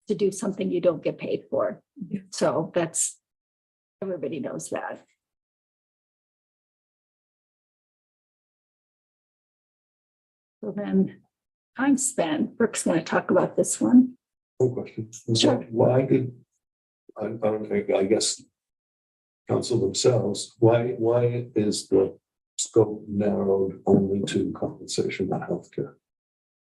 to do something you don't get paid for. So everybody knows that. So then time spent. Brooke's going to talk about this one. No question. Sure. Why did, I guess, council themselves, why is the scope narrowed only to compensation and healthcare?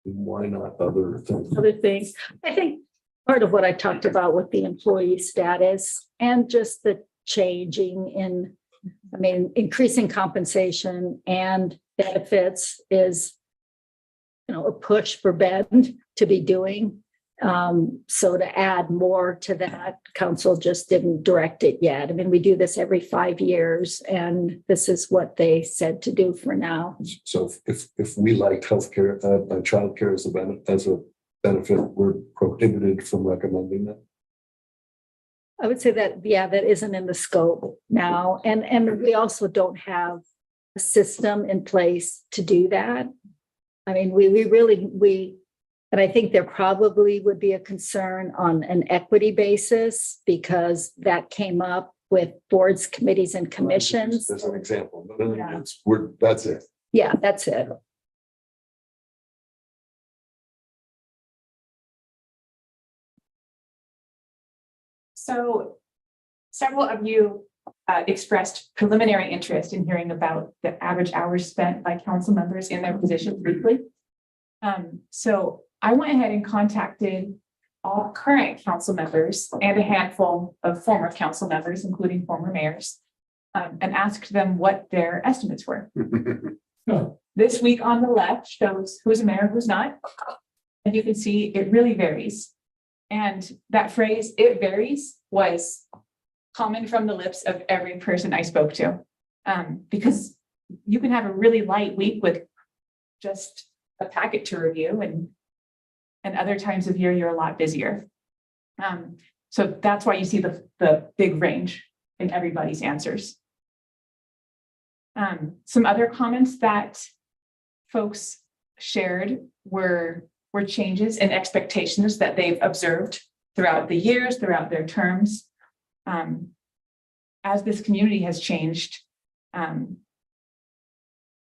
Why not other things? Other things. I think part of what I talked about with the employee status and just the changing increasing compensation and benefits is, a push for Bend to be doing. So to add more to that, council just didn't direct it yet. We do this every 5 years, and this is what they said to do for now. So if we like healthcare, childcare as a benefit, we're prohibited from recommending that. I would say that, that isn't in the scope now. And we also don't have a system in place to do that. And I think there probably would be a concern on an equity basis because that came up with boards, committees, and commissions. As an example, but Yeah. that's it. Yeah, that's it. So several of you expressed preliminary interest in hearing about the average hours spent by council members in their positions weekly. So I went ahead and contacted all current council members and a handful of former council members, including former mayors, and asked them what their estimates were. This week on the left shows who's a mayor, who's not. And you can see it really varies. And that phrase, "it varies," was common from the lips of every person I spoke to. Because you can have a really light week with just a packet to review and other times of year, you're a lot busier. So that's why you see the big range in everybody's answers. Some other comments that folks shared were changes in expectations that they've observed throughout the years, throughout their terms. As this community has changed, the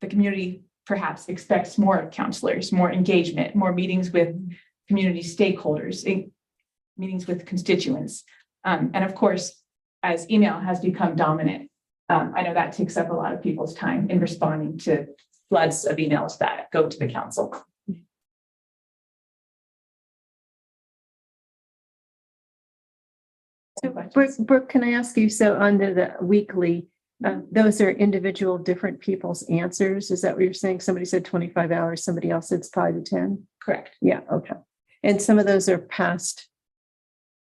community perhaps expects more of counselors, more engagement, more meetings with community stakeholders, meetings with constituents. And of course, as email has become dominant, I know that takes up a lot of people's time in responding to floods of emails that go to the council. Brooke, can I ask you, so under the weekly, those are individual different people's answers? Is that what you're saying? Somebody said 25 hours, somebody else said 5 to 10? Correct. Yeah, okay. And some of those are past.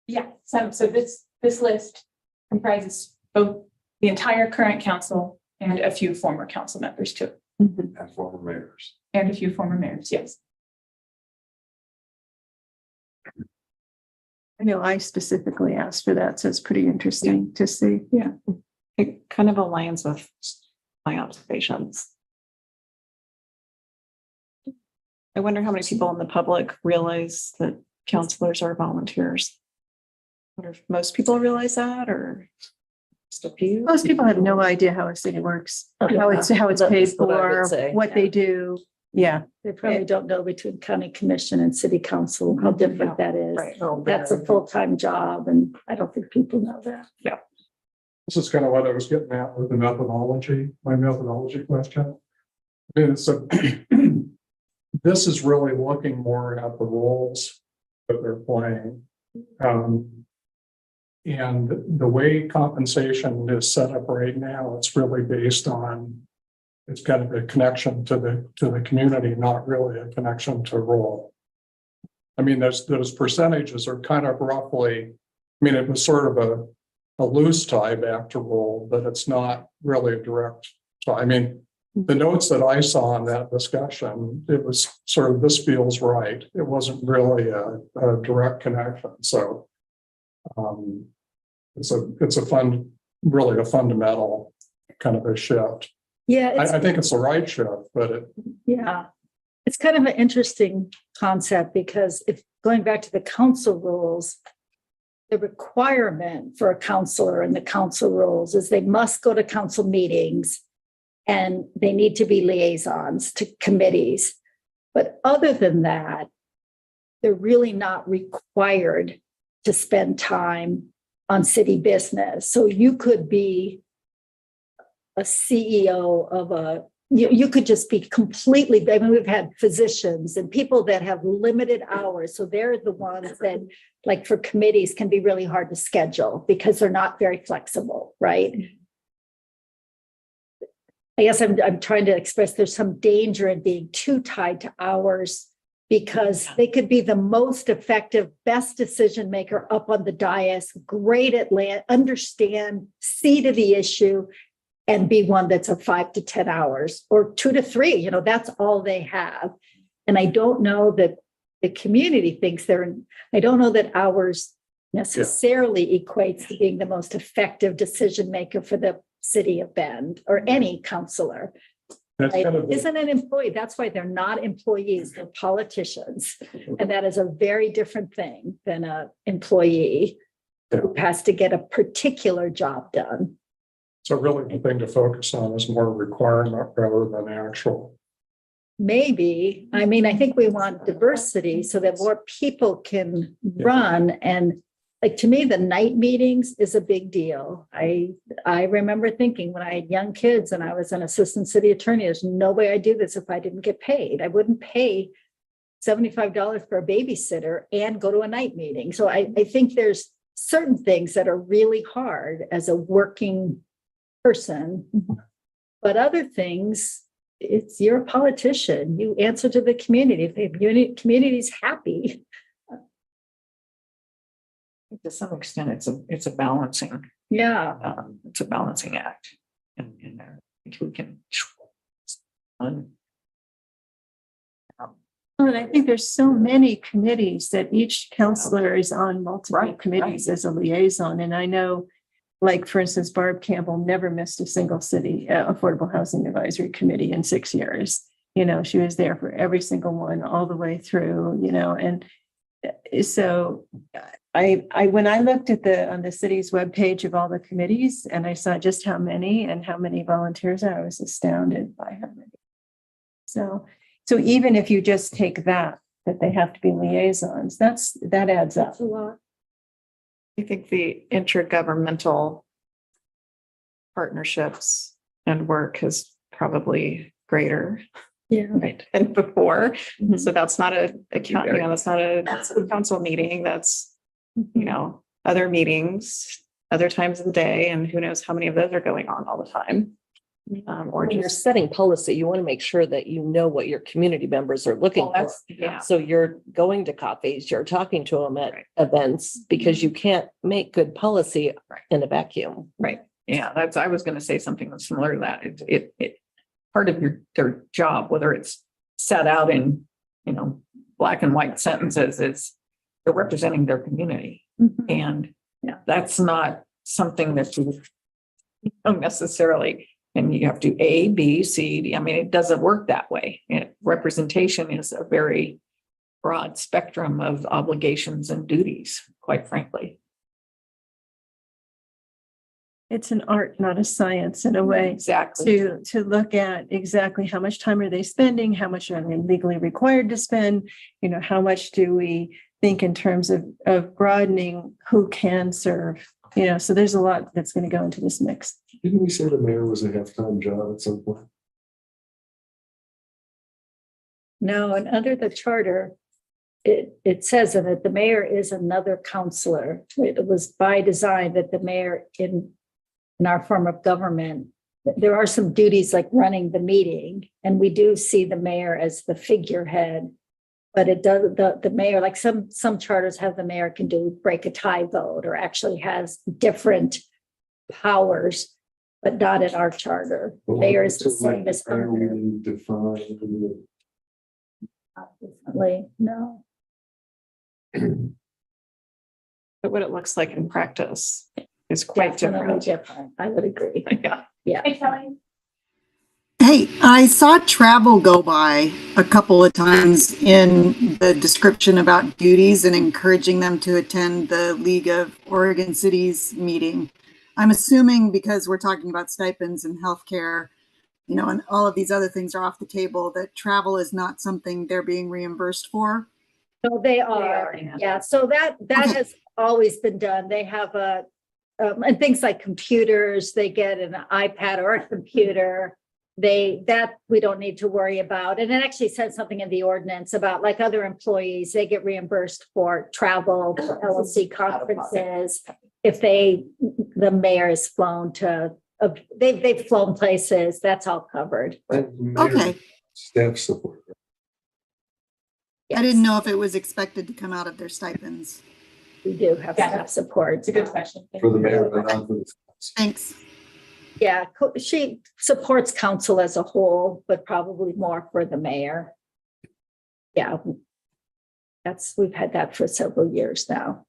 Yeah, so this list comprises both the entire current council and a few former council members too. Mhm. And former mayors. And a few former mayors, yes. I know I specifically asked for that, so it's pretty interesting to see. Yeah, it kind of aligns with my observations. I wonder how many people in the public realize that counselors are volunteers. I wonder if most people realize that, or just a few. Most people have no idea how a city works, how it's paid That's what I would for, say. what they do. Yeah. They probably don't know between county commission and city council how different that is. Right. That's a full-time job, and I don't think people know that. This is kind of what I was getting at with the methodology, my methodology question. I mean, so this is really looking more at the roles that they're playing. And the way compensation is set up right now, it's really based on, it's kind of a connection to the community, not really a connection to role. I mean, those percentages are kind of roughly, I mean, it was sort of a loose tie back to role, but it's not really a direct tie. I mean, the notes that I saw in that discussion, it was sort of, this feels right. It wasn't really a direct connection. So it's really a fundamental kind of a shift. Yeah, I think it's the right shift, but yeah. It's kind of an interesting concept because if going back to the council rules, the requirement for a counselor in the council rules is they must go to council meetings and they need to be liaisons to committees. But other than that, they're really not required to spend time on city business. So you could be a CEO of you could just be completely, I mean, we've had physicians and people that have limited hours. So they're the ones that, like for committees, can be really hard to schedule because they're not very flexible, right? I guess I'm trying to express there's some danger in being too tied to hours because they could be the most effective, best decision maker up on the dais, great at understand, see to the issue, and be one that's a 5 to 10 hours or 2 to 3, that's all they have. And I don't know that the community thinks I don't know that hours necessarily equates to being the most effective decision maker for the city of Bend or any counselor. that's Right? kind of Isn't an employee. That's why they're not employees, they're politicians. And that is a very different thing than an employee who has to get a particular job done. so really the thing to focus on is more requirement rather than actual. Maybe, I mean, I think we want diversity so that more people can run. And like, to me, the night meetings is a big deal. I remember thinking when I had young kids and I was an assistant city attorney, there's no way I'd do this if I didn't get paid. I wouldn't pay $75 for a babysitter and go to a night meeting. So I think there's certain things that are really hard as a working person, but other things, you're a politician, you answer to the community. If the community's happy. To some extent, it's a balancing, Yeah. it's a balancing act in there. think we can. Well, and I think there's so many committees that each counselor is on multiple Right, committees as a liaison. And I know, like, for instance, Barb Campbell never missed a single city Affordable Housing Advisory Committee in 6 years. You know, she was there for every single one all the way through, you know, and so when I looked at on the city's webpage of all the committees and I saw just how many volunteers are, I was astounded by how many. So even if you just take that they have to be liaisons, that adds up. That's a lot. I think the intergovernmental partnerships and work is probably greater. Yeah. Right. Than before. Mhm. So that's not that's not a council meeting. That's, other meetings, other times of the day, and who knows how many of those are going on all the time. Or When you're just, setting policy, you want to make sure that you know what your community members are looking well, for. that's, yeah. So you're going to coffees, you're talking to them at events, because you can't make good policy in a vacuum. Right, yeah, I was gonna say something similar to that. It part of their job, whether it's set out in, black and white sentences, is they're representing their community. Mhm. And that's not something that you don't necessarily, and you have to A, B, C, D. I mean, it doesn't work that way. Representation is a very broad spectrum of obligations and duties, quite frankly. It's an art, not a science in a way. Exactly. To look at exactly how much time are they spending, how much are they legally required to spend, how much do we think in terms of broadening who can serve, so there's a lot that's going to go into this mix. Didn't we say the mayor was a half-time job at some point? No, and under the charter, it says that the mayor is another counselor. It was by design that the mayor in our form of government, there are some duties like running the meeting, and we do see the mayor as the figurehead. But it does, the mayor, like some charters have the mayor can break a tie vote or actually has different powers, but not in our charter. Mayor is the same as Are under. we defined? Definitely, no. But what it looks like in practice is quite Definitely different. different. I would agree. Yeah. Yeah. Hey, Kelly. Hey, I saw travel go by a couple of times in the description about duties and encouraging them to attend the League of Oregon Cities meeting. I'm assuming because we're talking about stipends and healthcare, and all of these other things are off the table, that travel is not something they're being reimbursed for. So they are, yeah. So that Okay. has always been done. They have and things like computers, they get an iPad or a computer. That we don't need to worry about. And it actually says something in the ordinance about, like, other employees, they get reimbursed for travel, to LLC conferences. If the mayor is flown they've flown places, that's all covered. Okay. Staff support. I didn't know if it was expected to come out of their stipends. We do have staff support. It's a good question. For the mayor, but not for the. Thanks. Yeah, she supports council as a whole, but probably more for the mayor. Yeah. We've had that for several years now.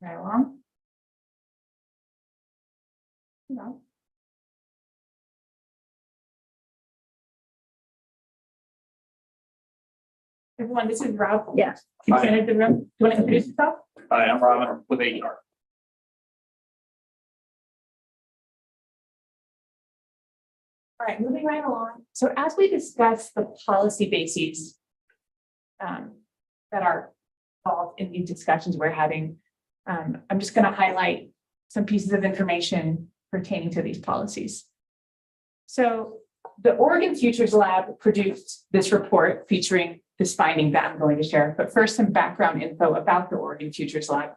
Right along. No. Everyone, this is Rob. Yeah. You entered the room. Do you want to introduce yourself? Hi, I'm Robin with AER. All right, moving right along. So as we discuss the policy bases that are involved in these discussions we're having, I'm just going to highlight some pieces of information pertaining to these policies. So the Oregon Futures Lab produced this report featuring this finding that I'm going to share. But first, some background info about the Oregon Futures Lab.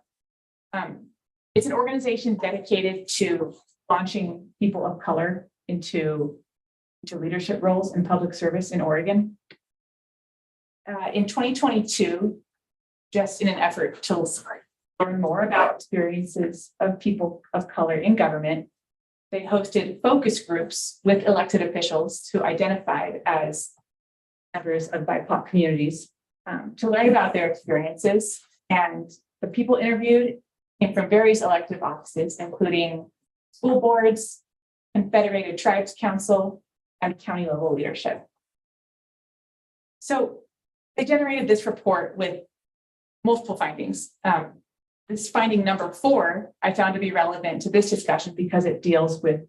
It's an organization dedicated to launching people of color into leadership roles in public service in Oregon. In 2022, just in an effort to learn more about experiences of people of color in government. They hosted focus groups with elected officials who identified as members of BIPOC communities to learn about their experiences. And the people interviewed came from various elective offices, including school boards, Confederated Tribes Council, and county level leadership. So they generated this report with multiple findings. This finding number 4, I found to be relevant to this discussion because it deals with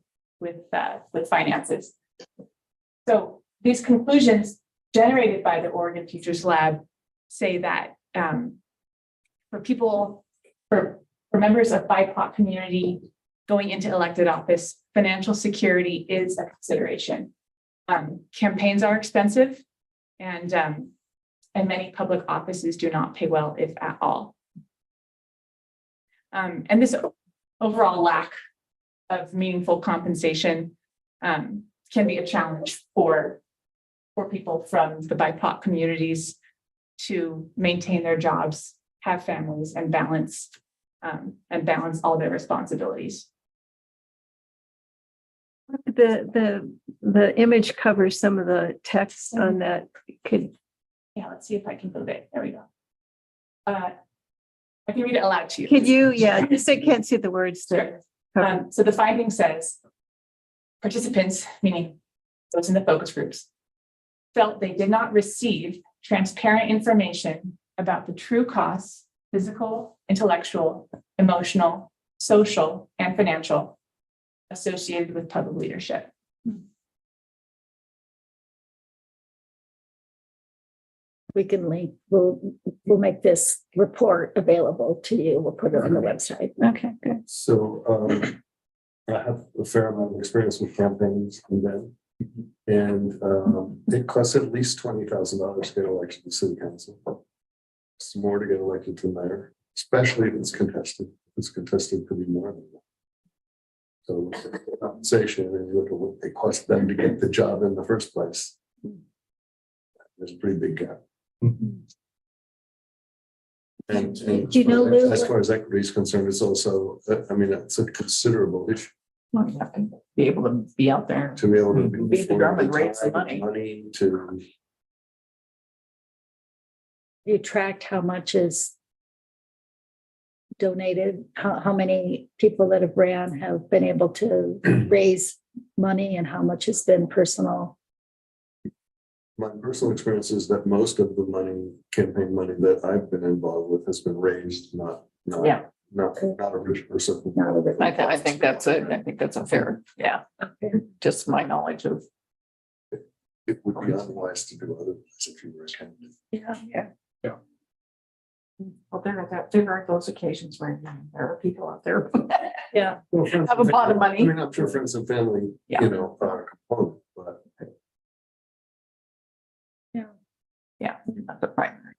finances. So these conclusions generated by the Oregon Futures Lab say that for members of BIPOC community going into elected office, financial security is a consideration. Campaigns are expensive, and many public offices do not pay well, if at all. And this overall lack of meaningful compensation can be a challenge for people from the BIPOC communities to maintain their jobs, have families, and balance all their responsibilities. The image covers some of the text on that. Yeah, let's see if I can move it. There we go. I can read it aloud to you. Could you, yeah, just I can't see the words there. Sure. So the finding says participants, meaning those in the focus groups, felt they did not receive transparent information about the true costs, physical, intellectual, emotional, social, and financial associated with public leadership. We can link, we'll make this report available to you. We'll put it on the website. Okay, good. So I have a fair amount of experience with campaigns and then, and it costs at least $20,000 to get elected to city council. It's more to get elected to mayor, especially if it's contested. If it's contested, could be more than that. So compensation, and you look at what it cost them to get the job in the first place. There's a pretty big gap. And Do you know, Lou, as far as equity is concerned, it's also, I mean, it's a considerable issue Well, you have to be able to be out there. to be able to Beat the drum and raise the money. Money to, you tracked how much is donated, how many people that have ran have been able to raise money and how much has been personal? my personal experience is that most of the money, campaign money that I've been involved with has been raised, not Yeah. a rich person. I think that's a fair, yeah. Just my knowledge of. It would be unwise to do otherwise if you were a candidate. Yeah. Well, there are those occasions where there are people out there. Yeah. Well, friends Have a and pot of family- money. I mean, I'm sure friends and family, Yeah. you know, are a component, but Yeah, that's the primary.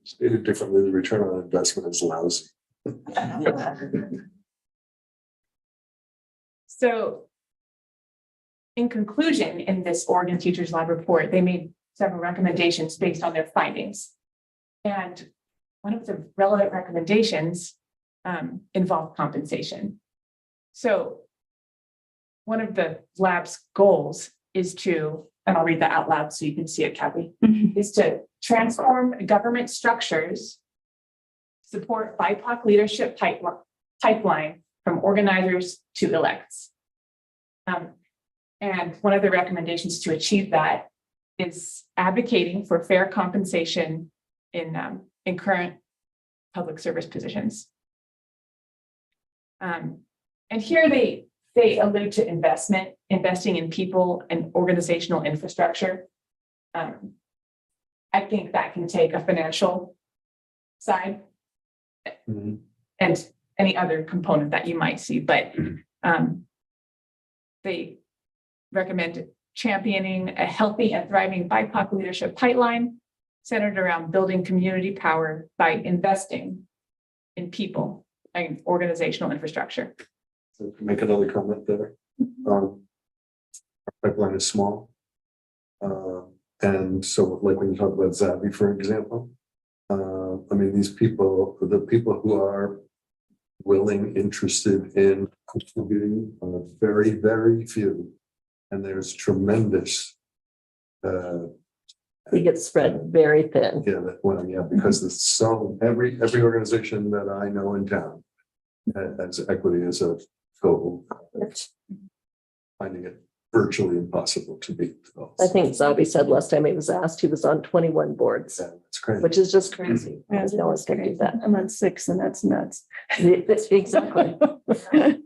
stated differently, the return on investment is lousy. So in conclusion, in this Oregon Teachers Lab report, they made several recommendations based on their findings. And one of the relevant recommendations involved compensation. So one of the lab's goals is to, and I'll read that out loud so you can see it, Kathy, is to transform government structures, support BIPOC leadership pipeline from organizers to elects. And one of the recommendations to achieve that is advocating for fair compensation in current public service positions. And here they allude to investing in people and organizational infrastructure. I think that can take a financial side and any other component that you might see, but they recommend championing a healthy and thriving BIPOC leadership pipeline centered around building community power by investing in people and organizational infrastructure. So to make another comment there. Our pipeline is small. And so like when you talk about Zavi, for example, I mean, these people, the people who are willing, interested in contributing are very, very few. And there's tremendous, It gets spread very thin. yeah, well, yeah, because there's so, every organization that I know in town has equity as a goal, finding it virtually impossible to beat. I think Zabi said last time he was asked, he was on 21 boards, That's crazy. which is just crazy. Yeah, No one's gonna do that. I'm on 6 and that's nuts. Exactly. And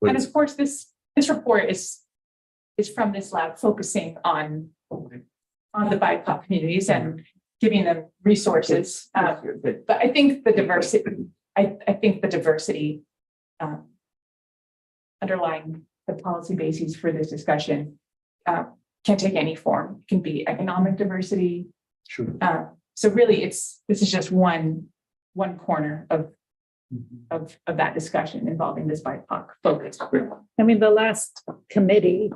of course, this report is from this lab focusing on the BIPOC communities and giving them resources. But I think the diversity, I think the diversity underlying the policy bases for this discussion can take any form. It can be economic diversity. Sure. So really, this is just one corner of that discussion involving this BIPOC focus group. I mean, the last committee,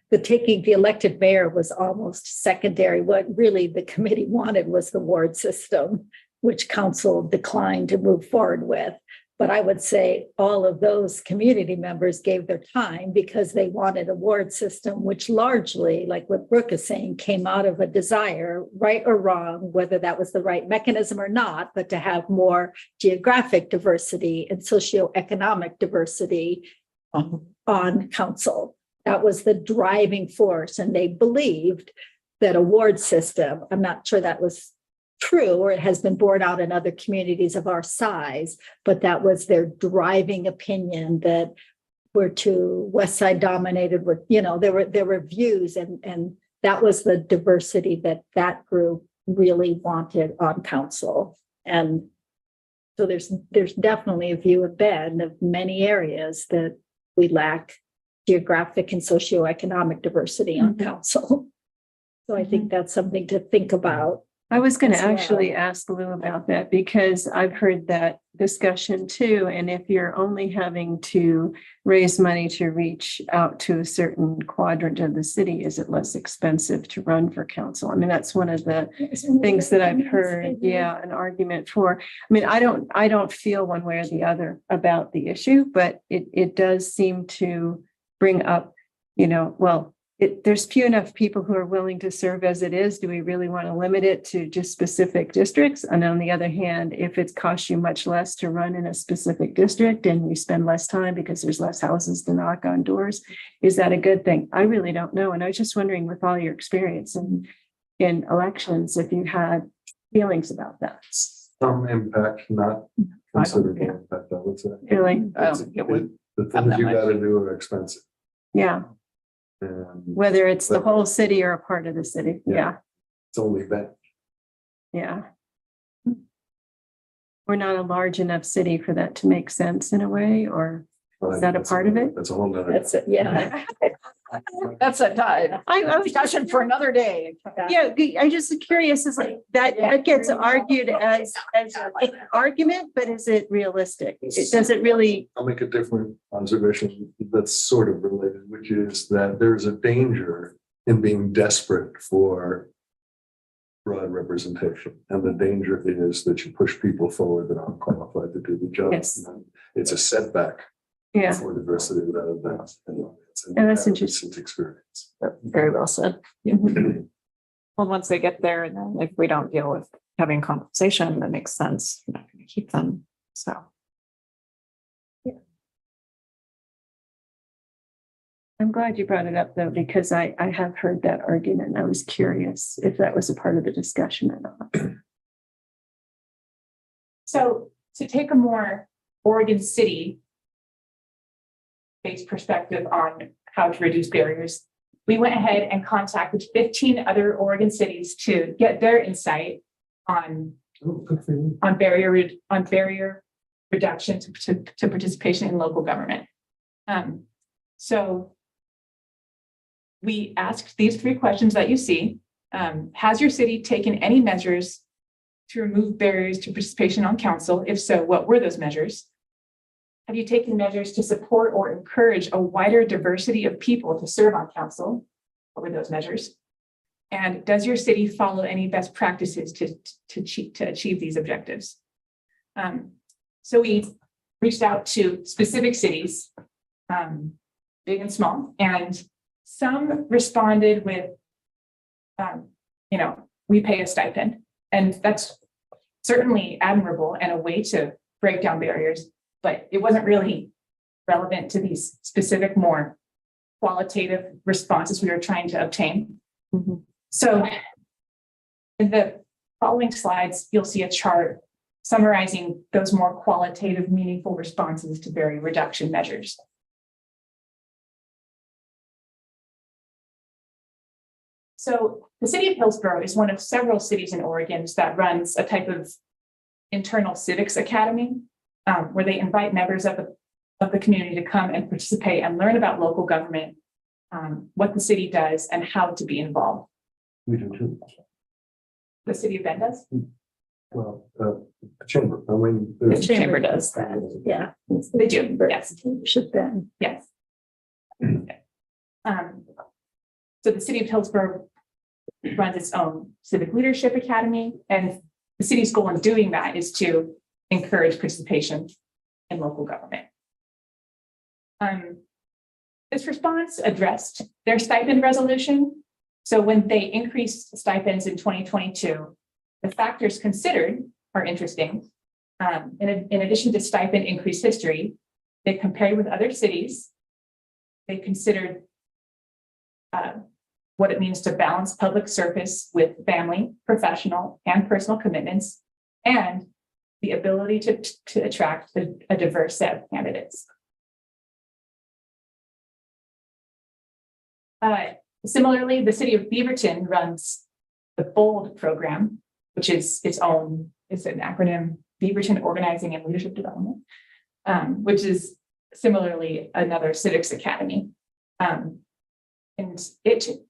the elected mayor was almost secondary. What really the committee wanted was the ward system, which council declined to move forward with. But I would say all of those community members gave their time because they wanted a ward system, which largely, like what Brooke is saying, came out of a desire, right or wrong, whether that was the right mechanism or not, but to have more geographic diversity and socioeconomic diversity on council. That was the driving force. And they believed that a ward system, I'm not sure that was true, or it has been borne out in other communities of our size, but that was their driving opinion, that we're too West Side dominated with, there were views, and that was the diversity that group really wanted on council. And so there's definitely a view of Bend of many areas that we lack geographic and socioeconomic diversity on council. So I think that's something to think about. I was going to as well. actually ask Lou about that because I've heard that discussion too. And if you're only having to raise money to reach out to a certain quadrant of the city, is it less expensive to run for council? I mean, that's one of the things that I've heard. Yeah, an argument for. I mean, I don't feel one way or the other about the issue, but it does seem to bring up, there's few enough people who are willing to serve as it is. Do we really want to limit it to just specific districts? And on the other hand, if it costs you much less to run in a specific district and you spend less time because there's less houses to knock on doors, is that a good thing? I really don't know. And I was just wondering, with all your experience in elections, if you had feelings about that. Some impact, not considerable impact, I would say. Really? The things you gotta do are expensive. Yeah. And Whether it's the whole city or a part of the city. Yeah. it's only that. Yeah. We're not a large enough city for that to make sense in a way, or is that a part of it? That's a whole nother. That's it, yeah. That's a discussion for another day. Yeah, I'm just curious, is like that gets argued as an argument, but is it realistic? Does it really? I'll make a different observation that's sort of related, which is that there's a danger in being desperate for broad representation. And the danger is that you push people forward that aren't qualified to do the job. Yes. And it's a setback Yeah. for diversity rather than. And that's interesting. Experience. Very well said. Well, once they get there, and then if we don't deal with having compensation, that makes sense. We're not going to keep them. So. I'm glad you brought it up though, because I have heard that argument. I was curious if that was a part of the discussion or not. So to take a more Oregon City based perspective on how to reduce barriers, we went ahead and contacted 15 other Oregon cities to get their insight on barrier reduction to participation in local government. So we asked these 3 questions that you see. Has your city taken any measures to remove barriers to participation on council? If so, what were those measures? have you taken measures to support or encourage a wider diversity of people to serve on council? What were those measures? And does your city follow any best practices to achieve these objectives? So we reached out to specific cities, big and small, and some responded with, we pay a stipend, and that's certainly admirable and a way to break down barriers, but it wasn't really relevant to these specific, more qualitative responses we were trying to obtain. So in the following slides, you'll see a chart summarizing those more qualitative, meaningful responses to barrier reduction measures. So the city of Hillsborough is one of several cities in Oregon that runs a type of internal civics academy, where they invite members of the community to come and participate and learn about local government, what the city does, and how to be involved. We do too. The city of Bend does? Well, chamber, I mean. The chamber does that. Yeah. They do, yes. Should then. Yes. So the city of Hillsborough runs its own civic leadership academy, and the city's goal in doing that is to encourage participation in local government. This response addressed their stipend resolution. So when they increased stipends in 2022, the factors considered are interesting. In addition to stipend increase history, they compared with other cities. They considered what it means to balance public service with family, professional, and personal commitments, and the ability to attract a diverse set of candidates. Similarly, the city of Beaverton runs the BOLD program, which is it's an acronym, Beaverton Organizing and Leadership Development, which is similarly another civics academy. And it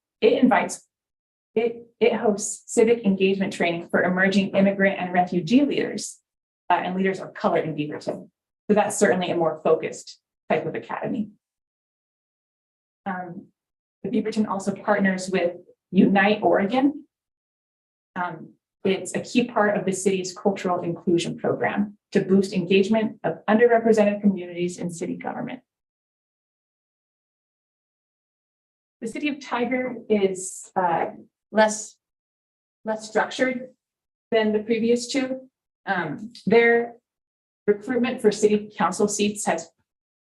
hosts civic engagement training for emerging immigrant and refugee leaders and leaders of color in Beaverton. So that's certainly a more focused type of academy. The Beaverton also partners with Unite Oregon. It's a key part of the city's cultural inclusion program to boost engagement of underrepresented communities in city government. The city of Tiger is less structured than the previous two. Their recruitment for city council seats has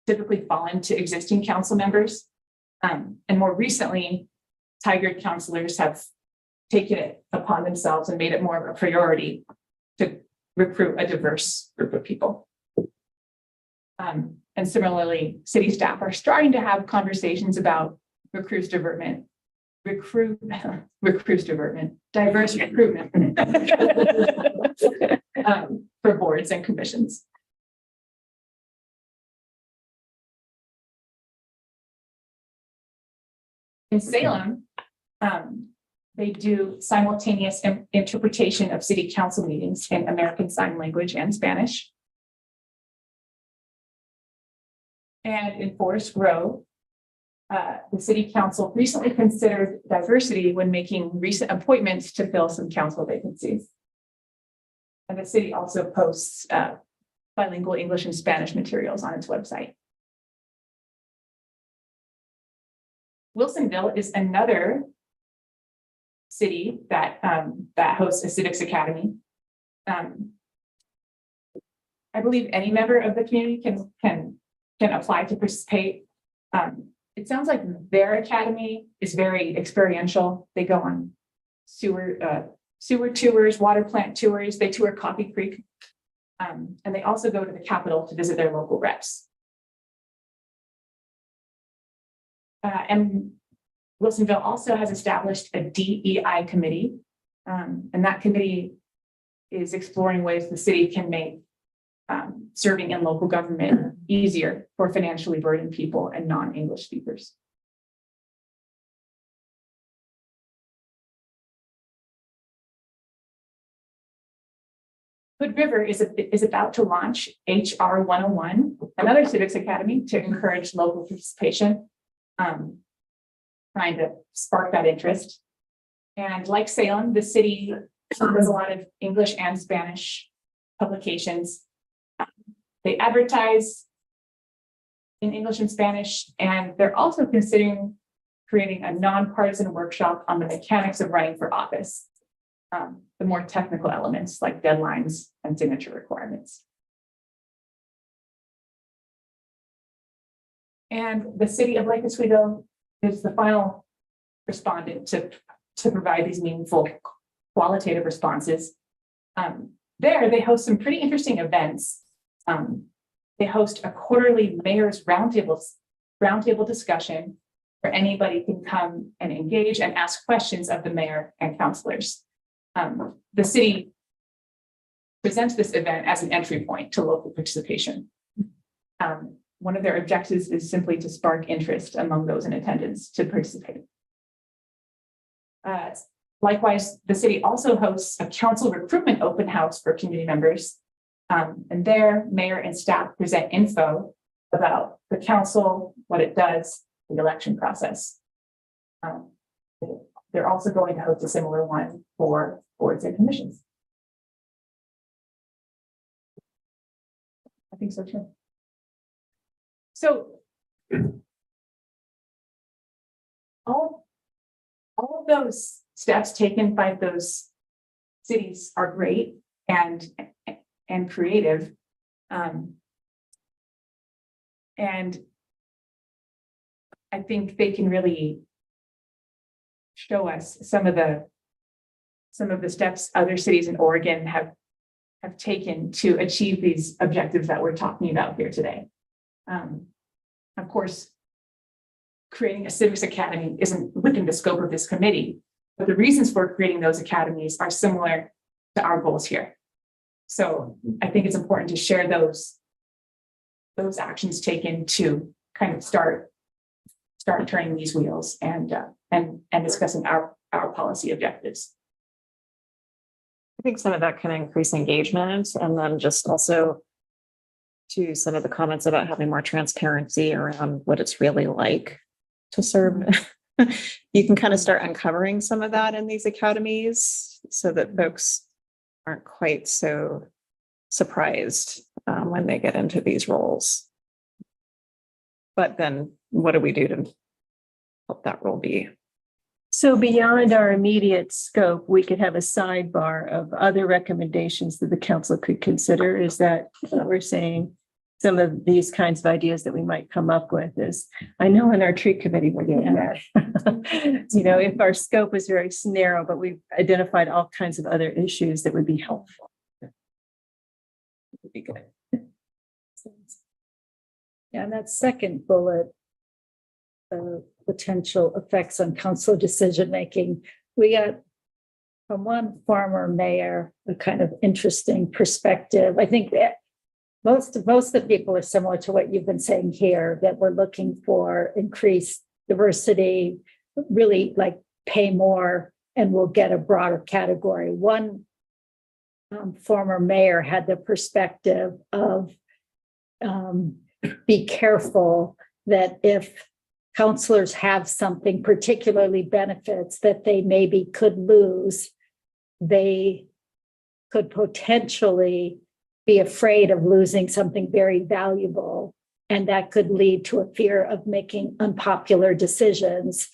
typically fallen to existing council members. And more recently, Tiger councilors have taken it upon themselves and made it more of a priority to recruit a diverse group of people. And similarly, city staff are starting to have conversations about diverse recruitment for boards and commissions. In Salem, they do simultaneous interpretation of city council meetings in American Sign Language and Spanish. And in Forest Grove, the city council recently considered diversity when making recent appointments to fill some council vacancies. And the city also posts bilingual English and Spanish materials on its website. Wilsonville is another city that hosts a civics academy. I believe any member of the community can apply to participate. It sounds like their academy is very experiential. They go on sewer tours, water plant tours. They tour Coffee Creek, and they also go to the Capitol to visit their local reps. And Wilsonville also has established a DEI committee, and that committee is exploring ways the city can make serving in local government easier for financially burdened people and non-English speakers. Hood River is about to launch HR 101, another civics academy to encourage local participation, trying to spark that interest. And like Salem, the city does a lot of English and Spanish publications. They advertise in English and Spanish, and they're also considering creating a nonpartisan workshop on the mechanics of running for office. The more technical elements like deadlines and signature requirements. And the city of Lake Oswego is the final respondent to provide these meaningful qualitative responses. There, they host some pretty interesting events. They host a quarterly mayor's roundtable discussion where anybody can come and engage and ask questions of the mayor and councilors. The city presents this event as an entry point to local participation. One of their objectives is simply to spark interest among those in attendance to participate. Likewise, the city also hosts a council recruitment open house for community members. And there, mayor and staff present info about the council, what it does, the election process. They're also going to host a similar one for boards and commissions. I think so too. So all of those steps taken by those cities are great and creative. And I think they can really show us some of the steps other cities in Oregon have taken to achieve these objectives that we're talking about here today. Of course, creating a civics academy isn't within the scope of this committee, but the reasons for creating those academies are similar to our goals here. So I think it's important to share those actions taken to kind of start turning these wheels and discussing our policy objectives. I think some of that can increase engagement, and then just also to some of the comments about having more transparency around what it's really like to serve. You can kind of start uncovering some of that in these academies so that folks aren't quite so surprised when they get into these roles. But then what do we do to help that role be? So beyond our immediate scope, we could have a sidebar of other recommendations that the council could consider. Is that what we're saying? Some of these kinds of ideas that we might come up with is, I know in our tree committee, we're doing that. If our scope is very narrow, but we've identified all kinds of other issues that would be helpful. Would be good. Yeah, and that second bullet, potential effects on council decision-making. We got from one former mayor, a kind of interesting perspective. I think that most of the people are similar to what you've been saying here, that we're looking for increased diversity, really like pay more, and we'll get a broader category. One former mayor had the perspective of be careful that if counselors have something, particularly benefits that they maybe could lose, they could potentially be afraid of losing something very valuable. And that could lead to a fear of making unpopular decisions.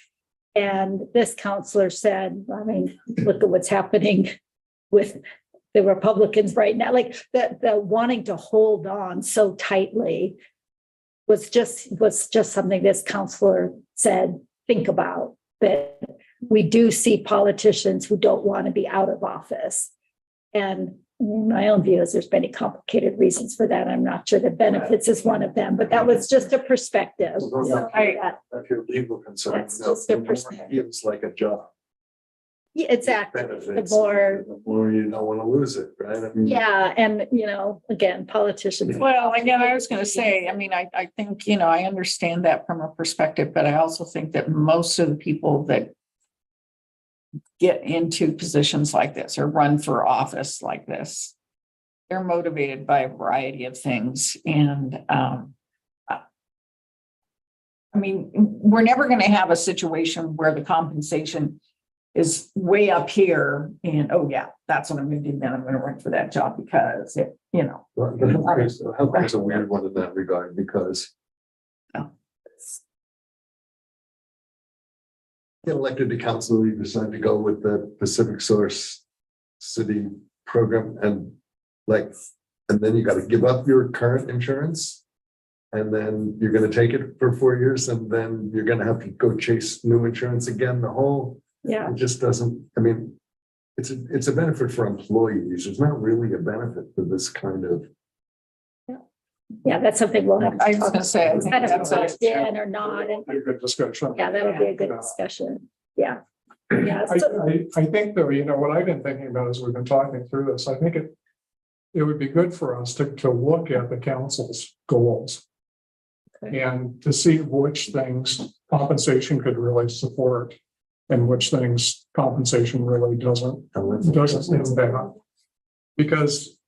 And this counselor said, I mean, look at what's happening with the Republicans right now, like the wanting to hold on so tightly was just something this counselor said, think about, that we do see politicians who don't want to be out of office. And my own view is there's many complicated reasons for that. I'm not sure that benefits is one of them, but that was just a perspective. If you're legal concern, That's just a perspective. it's like a job. Yeah, exactly. Benefits. The more you don't want to lose it, right? I mean, yeah, and again, politicians. Well, again, I was going to say, I mean, I think, I understand that from a perspective, but I also think that most of the people that get into positions like this or run for office like this they're motivated by a variety of things and, I mean, we're never going to have a situation where the compensation is way up here and, oh yeah, that's what I'm going to do. Then I'm going to run for that job because it, you know. Healthcare is a weird one in that regard because get elected to council, you decide to go with the Pacific Source City program and then you got to give up your current insurance. And then you're going to take it for 4 years and then you're going to have to go chase new insurance again. Yeah. It just doesn't, I mean, it's a benefit for employees. There's not really a benefit for this kind of. Yeah, that's something we'll have. I was going to say, I think Kind of that's buy in or not, and A good discussion. yeah, that'll be a good discussion. Yeah. Yeah. so- I think though, you know, what I've been thinking about as we've been talking through this, I think it would be good for us to look at the council's goals. And to see which things compensation could really support and which things compensation really doesn't impact. Because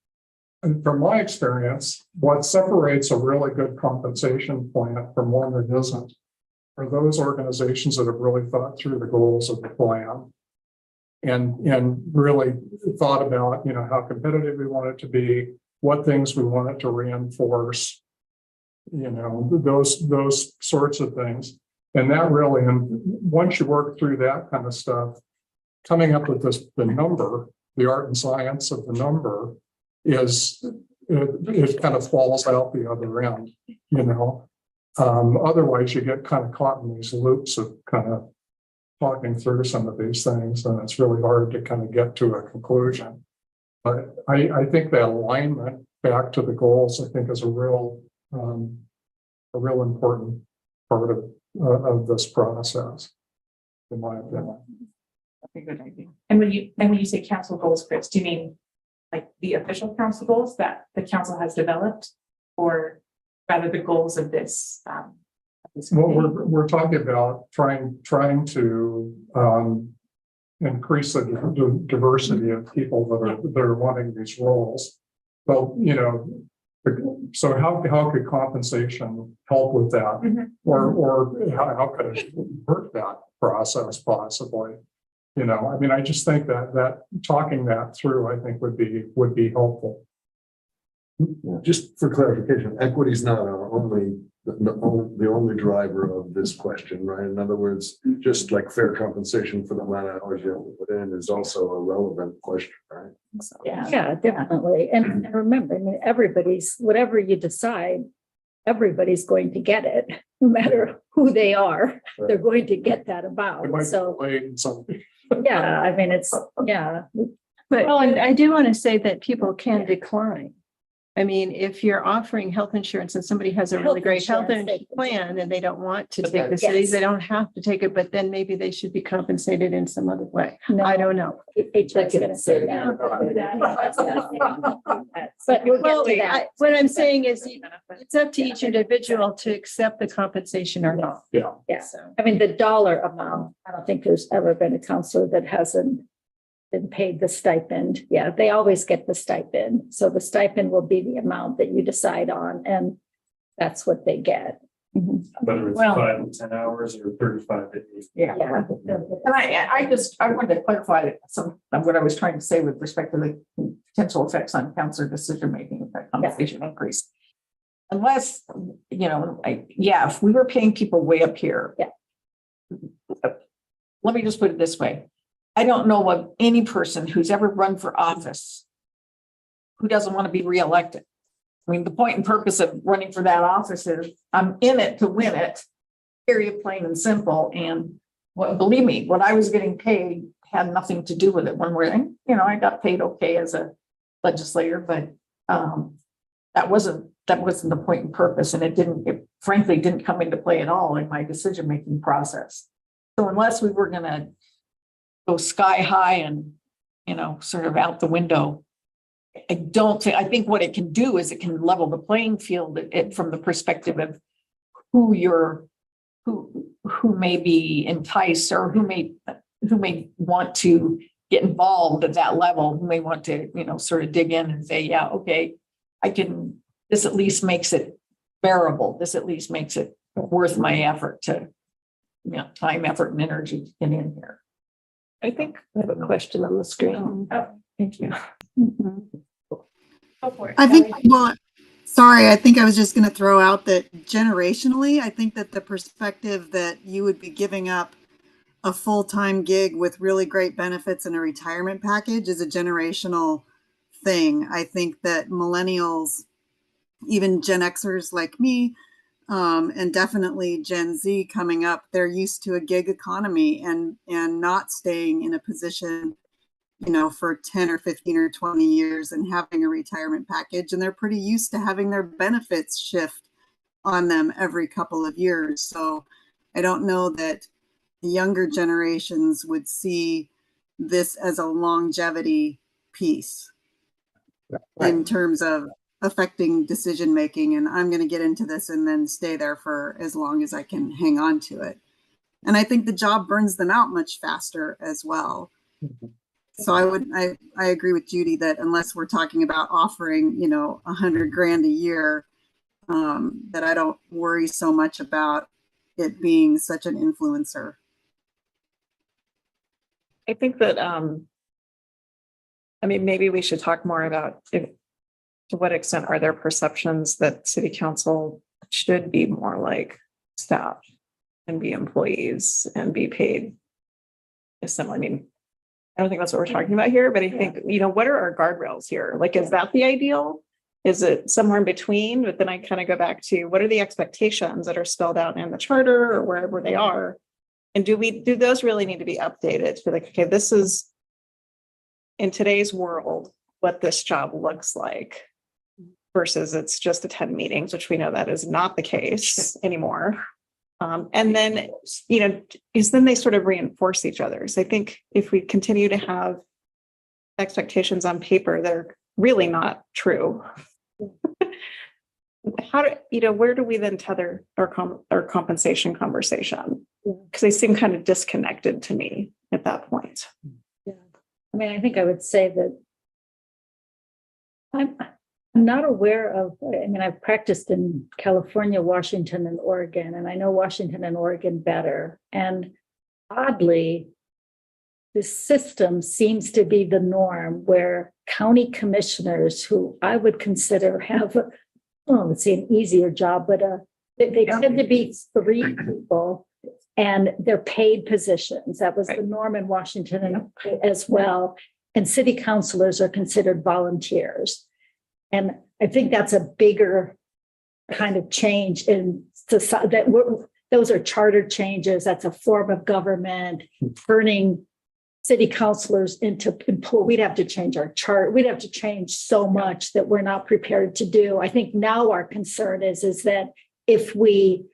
from my experience, what separates a really good compensation plan from one that isn't are those organizations that have really thought through the goals of the plan and really thought about, you know, how competitive we want it to be, what things we want it to reinforce, you know, those sorts of things. And that really, and once you work through that kind of stuff, coming up with the number, the art and science of the number is, it kind of falls out the other end, you know. Otherwise you get kind of caught in these loops of kind of talking through some of these things, and it's really hard to kind of get to a conclusion. But I think that alignment back to the goals, I think, is a real important part of this process, in my opinion. That's a good idea. And when you say council goals, Chris, do you mean like the official council goals that the council has developed, or rather the goals of this? Well, we're talking about trying to increase the diversity of people that are wanting these roles. Well, you know, so how could compensation help with that, or how could it hurt that process possibly? You know, I mean, I just think that talking that through, I think would be helpful. Just for clarification, equity is not the only driver of this question, right? In other words, just like fair compensation for the amount of hours you have to put in is also a relevant question, right? Yeah, definitely. And remember, I mean, whatever you decide, everybody's going to get it, no matter who they are. They're going to get that It amount. might So, be late in some. yeah, I mean, it's, yeah. But I do want to say that people can decline. I mean, if you're offering health insurance and somebody has a really Health great health insurance, plan and they don't want to But take the yes. cities, they don't have to take it, but then maybe they should be compensated in some other way. No. I don't know. HR's gonna say that. But you'll get Well, to that. what I'm saying is it's up to each individual to accept the compensation or not. Yeah. Yeah. So. I mean, the dollar amount, I don't think there's ever been a counselor that hasn't been paid the stipend. Yeah, they always get the stipend. So the stipend will be the amount that you decide on, and that's what they get. Whether it's Well- 5 to 10 hours or 35 to 80. Yeah. Yeah. And I wanted to clarify some of what I was trying to say with respect to the potential effects on counselor decision-making if that compensation increase. Unless, you know, if we were paying people way up here. Yeah. Let me just put it this way. I don't know of any person who's ever run for office who doesn't want to be reelected. I mean, the point and purpose of running for that office is I'm in it to win it, period, plain and simple. And believe me, what I was getting paid had nothing to do with it one way. You know, I got paid okay as a legislator, but that wasn't the point and purpose. And it frankly didn't come into play at all in my decision-making process. So unless we were going to go sky high and, you know, sort of out the window, I think what it can do is it can level the playing field from the perspective of who may be enticed or who may want to get involved at that level, who may want to, sort of dig in and say, yeah, okay, this at least makes it bearable. This at least makes it worth my effort to, time, effort and energy to get in here. I think I have a question on the screen. Thank you. Go for it. I think, well, sorry, I think I was just going to throw out that generationally, I think that the perspective that you would be giving up a full-time gig with really great benefits and a retirement package is a generational thing. I think that millennials, even Gen Xers like me, and definitely Gen Z coming up, they're used to a gig economy and not staying in a position, for 10 or 15 or 20 years and having a retirement package. And they're pretty used to having their benefits shift on them every couple of years. So I don't know that the younger generations would see this as a longevity piece in terms of affecting decision making. And I'm going to get into this and then stay there for as long as I can hang on to it. And I think the job burns them out much faster as well. So I agree with Judy that unless we're talking about offering, $100,000 a year, that I don't worry so much about it being such an influencer. I think that, maybe we should talk more about to what extent are there perceptions that city council should be more like staff and be employees and be paid similar. I don't think that's what we're talking about here, but I think, what are our guardrails here? Like, is that the ideal? Is it somewhere in between? But then I kind of go back to what are the expectations that are spelled out in the charter or wherever they are? And do those really need to be updated to be like, okay, this is in today's world, what this job looks like versus it's just attend meetings, which we know that is not the case anymore. And then, because then they sort of reinforce each other. So I think if we continue to have expectations on paper, they're really not true. Where do we then tether our compensation conversation? Because they seem kind of disconnected to me at that point. Yeah. I think I would say that I'm not aware of, I've practiced in California, Washington, and Oregon, and I know Washington and Oregon better. And oddly, the system seems to be the norm where county commissioners, who I would consider have, let's say, an easier job, but they tend to be 3 people and they're paid positions. That was the norm in Washington as well. And city councilors are considered volunteers. And I think that's a bigger kind of change in society. Those are charter changes. That's a form of government turning city councilors into employees. We'd have to change our chart. We'd have to change so much that we're not prepared to do. I think now our concern is that if we,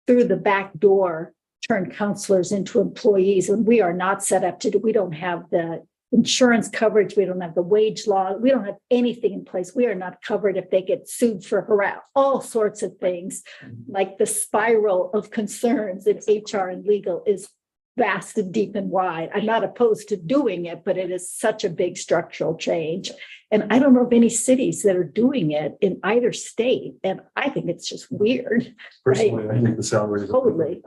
through the back door, turn councilors into employees, and we are not set up to do, we don't have the insurance coverage, we don't have the wage law, we don't have anything in place. We are not covered if they get sued for harassment, all sorts of things. Like the spiral of concerns in HR and legal is vast and deep and wide. I'm not opposed to doing it, but it is such a big structural change. And I don't know of any cities that are doing it in either state. And I think it's just weird. Personally, I think the salary. Totally.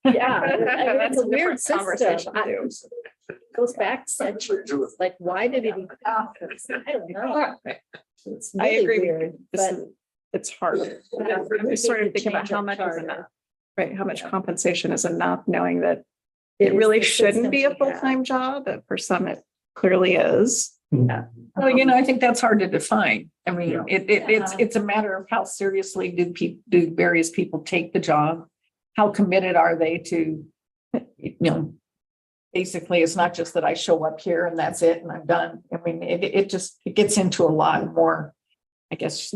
Yeah, it's a weird system. It goes back centuries. Like, why did it even happen? I don't know. It's I really agree. weird, but It's hard. I'm sort of thinking about how much is enough, right? How much compensation is enough, knowing that it really shouldn't be a full-time job, but for some it clearly is. Well, I think that's hard to define. It's a matter of how seriously do various people take the job? How committed are they to, basically, it's not just that I show up here and that's it and I'm done. It gets into a lot more, I guess,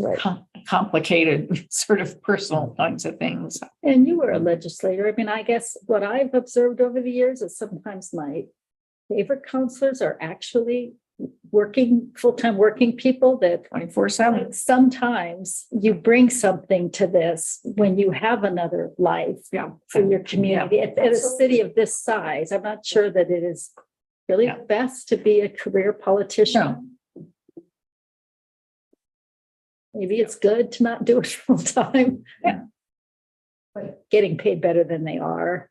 complicated sort of personal kinds of things. And you were a legislator. I guess what I've observed over the years is sometimes my favorite counselors are actually full-time working people that 24/7. Sometimes you bring something to this when you have another life for your community. At a city of this size, I'm not sure that it is really Yeah. the best to be a career politician. Maybe it's good to not do it full time. Yeah. But getting paid better than they are.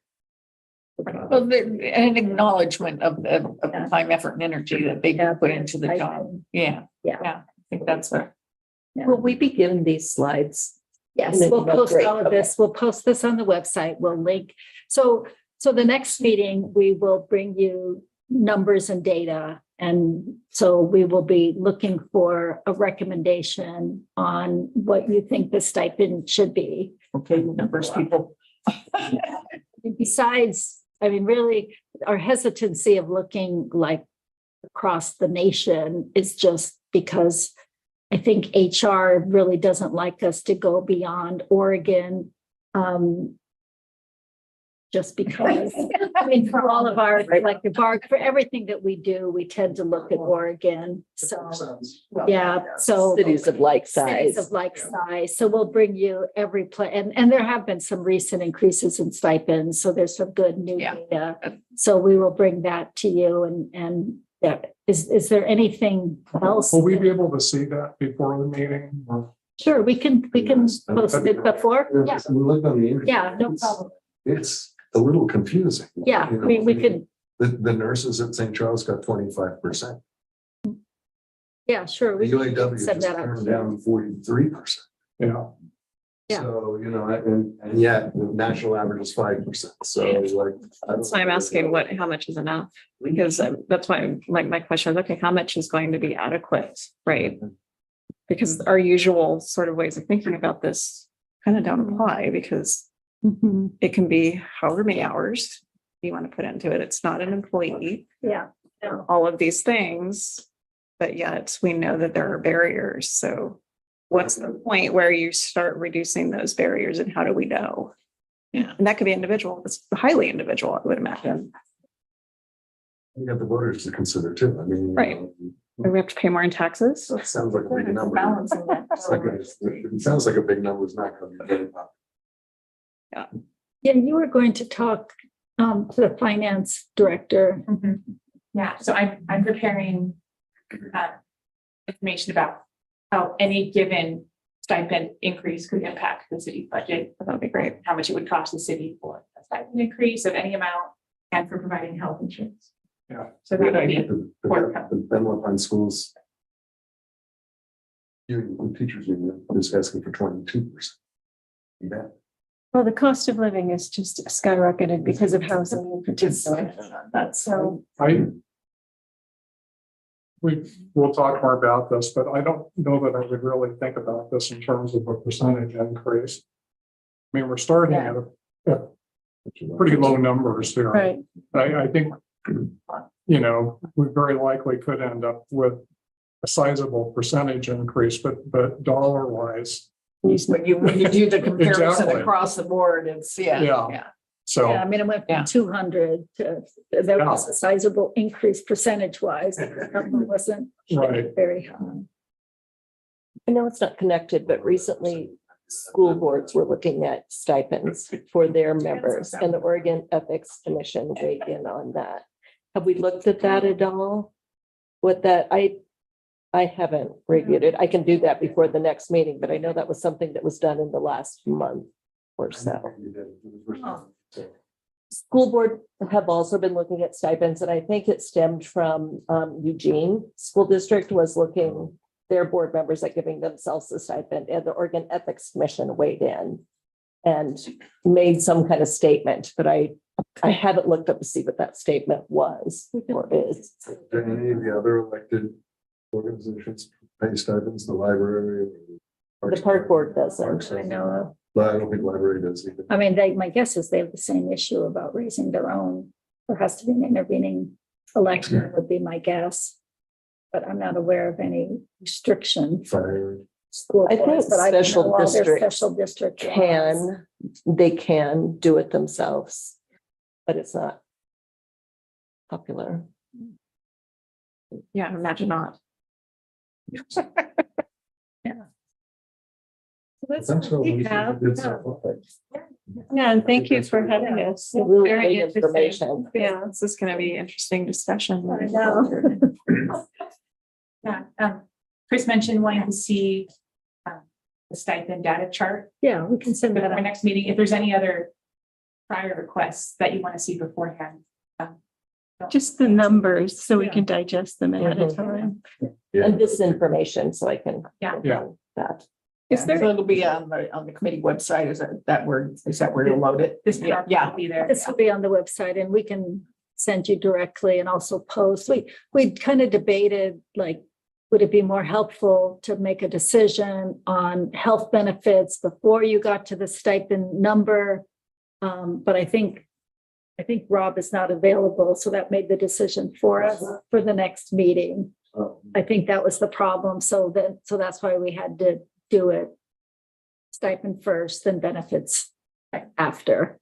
Well, an acknowledgement of the time, effort and energy that they put into the job. Yeah. Yeah. Yeah. I think that's a. Will we be given these slides? Yes, And then- we'll post great, all of this. We'll post this on the website. We'll link. So the next meeting, we will bring you numbers and data. And so we will be looking for a recommendation on what you think the stipend should be. Okay, numbers, people. Besides, I mean, really, our hesitancy of looking like across the nation is just because I think HR really doesn't like us to go beyond Oregon. Just because, I mean, for all of our, like the bar, for everything that we do, we tend to look at Oregon. So, yeah, so. Cities of like Cities size. of like size. So we'll bring you every and there have been some recent increases in stipends. So there's some good new Yeah. data. So we will bring that to you and that, is there anything else? Will we be able to see that before the meeting? Or- Sure, we can post it before. Yeah, We looked on the internet. yeah, no problem. It's a little confusing. Yeah, You know, we could, The nurses at St. Charles got 25%. yeah, sure. The We can UAW send just that out. turned down 43%. Yeah. Yeah. So, you know, and yet the national average is 5%. So like. That's why I'm asking how much is enough? Because that's why my question is, okay, how much is going to be adequate, right? Because our usual sort of ways of thinking about this kind of don't apply because Mhm. it can be however many hours you want to put into it. It's not an employee, Yeah, all of these things, but yet we know that there are barriers. So what's the point where you start reducing those barriers and how do we know? Yeah. And that could be individual. It's highly individual, I would imagine. You got the voters to consider too. I mean. Right. We have to pay more in taxes. That sounds like a big number. Balancing that. It sounds like a big number is not going to be very popular. yeah, you were going to talk to the finance director. Mhm. Yeah, so I'm preparing information about how any given stipend increase could impact the city budget. That would be great. How much it would cost the city for a stipend increase of any amount and for providing health insurance. Yeah. So that would be, The Benoit Pine Schools. The teachers union is asking for 22%. Yeah. Well, the cost of living is just skyrocketed because of housing in particular. that's so. We'll talk more about this, but I don't know that I would really think about this in terms of a percentage increase. I mean, we're starting at pretty low numbers here. Right. I think, you know, we very likely could end up with a sizable percentage increase, but dollar wise. When you do the comparison Exactly. across the board, it's, yeah. So. Yeah, I mean, it went Yeah. from 200 to, there was a sizable increase percentage wise. It wasn't Right. very high. I know it's not connected, but recently school boards were looking at stipends for their members and the Oregon Ethics Commission weighed in on that. Have we looked at that at all? What that, I haven't reviewed it. I can do that before the next meeting, but I know that was something that was done in the last month or so. School board have also been looking at stipends, and I think it stemmed from Eugene School District was looking, their board members at giving themselves a stipend, and the Oregon Ethics Commission weighed in and made some kind of statement, but I haven't looked up to see what that statement was or is. Do any of the other elected organizations pay stipends, the library? The park board doesn't. I know of. But I don't think library does either. I mean, my guess is they have the same issue about raising their own. There has to be an intervening election would be my guess. But I'm not aware of any restriction for Fire. school I think boards, but I don't special know all their districts special district laws. They can do it themselves, but it's not popular. Yeah, imagine not. Thanks for we what you have, did so far. yeah, and thank you for having us. Really Very great interesting. information. Yeah, this is gonna be interesting discussion. I know. Yeah, Chris mentioned wanting to see the stipend data chart Yeah, we can send for that our out. next meeting. If there's any other prior requests that you want to see beforehand. Just the numbers so we Yeah. can digest them ahead of Mhm. time. And this information, so I can. Yeah. Yeah. That. Is there? So it'll be on the committee website, is that where you'll load it? This Yeah, will be there. This will be on the website and we can send you directly and also post. We kind of debated, like, would it be more helpful to make a decision on health benefits before you got to the stipend number? But I think Rob is not available, so that made the decision for us for the next meeting. I think that was the problem. So that's why we had to do it. Stipend first, then benefits after.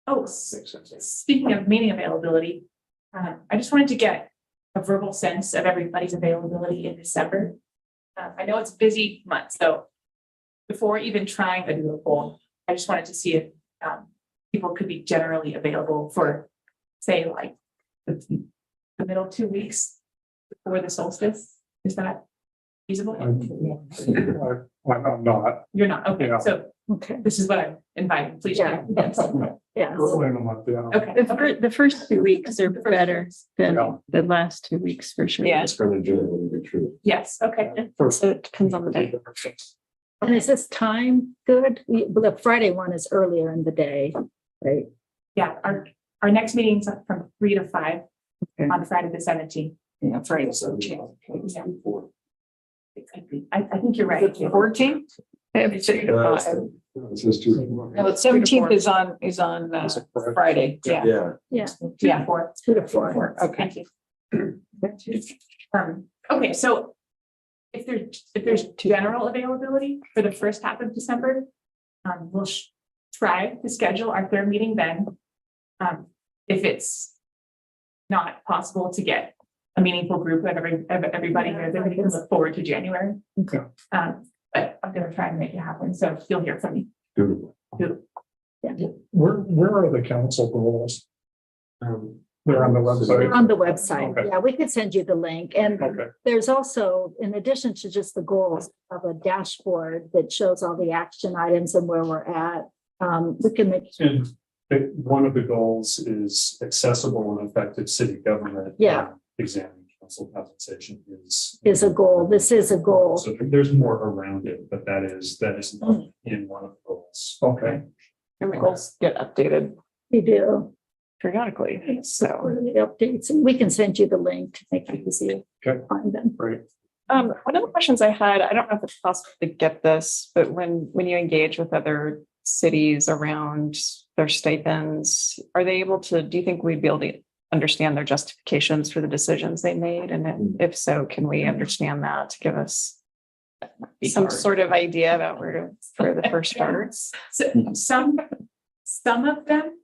Oh, speaking of meeting availability, I just wanted to get a verbal sense of everybody's availability in December. I know it's a busy month, so before even trying a Google poll, I just wanted to see if people could be generally available for, say, like the middle 2 weeks before the solstice. Is that feasible? I'm not. You're not, okay, Yeah. so Okay. this is what I'm inviting, please. Yeah. Yes. Yeah. Early in the month, yeah. Okay. The first 2 weeks are better Yeah. than the last 2 weeks for sure. Yeah. It's gonna generally be true. Yes, okay. So it depends on the day. And is this time good? The Friday one is earlier in the day, right? Yeah, our next meeting's up from 3 to 5 Okay. on Friday the 17th. Yeah, Friday. I think you're right. 14th? This is too. No, the 17th is on Friday, yeah. Yeah. Yeah, 2 to 4. 2 to 4. Okay. Thank you. Okay, so if there's general availability for the first half of December, we'll try to schedule our third meeting then. If it's not possible to get a meaningful group of everybody here, then we can look forward to January. Okay. But I'm gonna try and make it happen, so you'll hear from me. Beautiful. Where are the council goals? They're on the website. On the website. Okay. Yeah, we could send you the link. And Okay. there's also, in addition to just the goals, of a dashboard that shows all the action items and where we're at. We can make, And one of the goals is accessible and effective city government. Yeah. Examining council compensation is a goal. This is a goal. So there's more around it, but that is not in one of the goals. Okay. And the goals get updated We do. periodically, so. Quarterly updates, and we can send you the link to make it easy Okay. to find them. Great. One of the questions I had, I don't know if it's possible to get this, but when you engage with other cities around their stipends, are they able to, do you think we'd be able to understand their justifications for the decisions they made? And then if so, can we understand that to give us some sort of idea about where the first starts? So some of them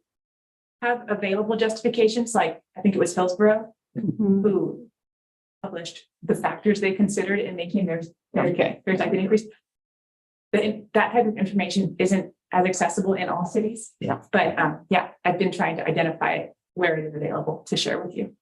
have available justifications, like I think it was Hillsborough who published the factors they considered in making their stipend increase. That type of information isn't as accessible in all cities. Yeah. But I've been trying to identify it where it is available to share with you.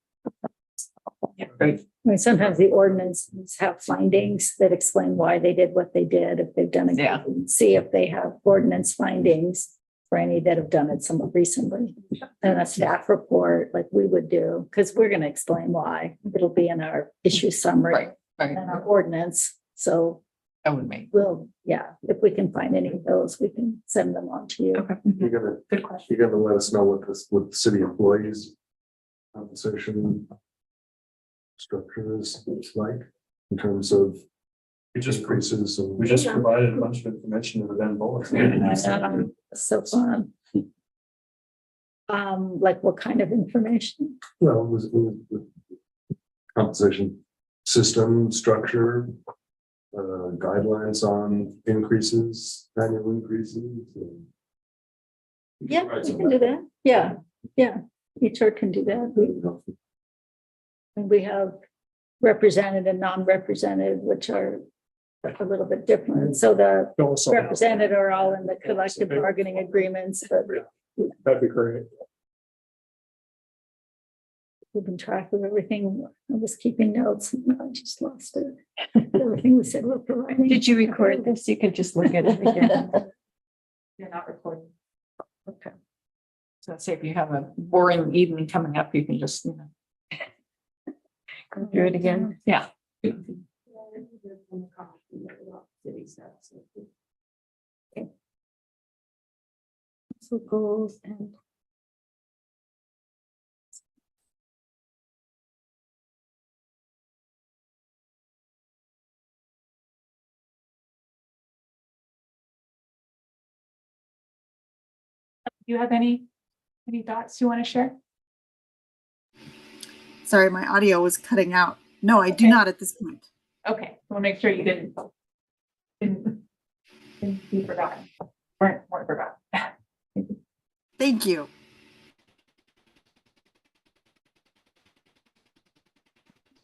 Great. I mean, sometimes the ordinances have findings that explain why they did what they did, if they've done it. Yeah. See if they have ordinance findings for any that have done it somewhat recently. And a staff report like we would do, because we're going to explain why. It'll be in our issue summary Right. and our ordinance. So That would make. if we can find any of those, we can send them on to you. Okay. Good question. You're gonna let us know what the city employees compensation structure is like in terms of We just increases and. We just provided a bunch of information in the Ben bulletin. So fun. Like what kind of information? Well, it was compensation system structure, guidelines on increases, annual increases. Yeah, we can do that. Yeah. HR can do that. And we have represented and non-represented, which are a little bit different. So the Fill us all out. represented are all in the collective bargaining agreements, but That'd be great. keeping track of everything. I was keeping notes. and I just lost it. Everything we said we're providing. Did you record this? You could just look at it again. You're not recording. Okay. So say if you have a boring evening coming up, you can just, you know. Do it again. Yeah. City stuff, so. So goals and. Do you have any thoughts you want to share? Sorry, my audio was cutting out. No, I do Okay. not at this point. Okay, we'll make sure you didn't be forgotten. Weren't forgotten. Thank you.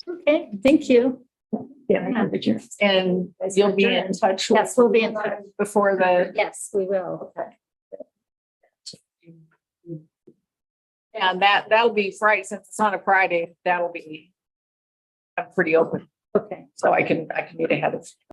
Okay, thank you. Yeah. And you'll be in touch. with- Yes, we'll be in touch. Before the, Yes, we will. and that'll be Friday, since it's on a Friday, that'll be. I'm pretty open, Okay. so I can meet ahead of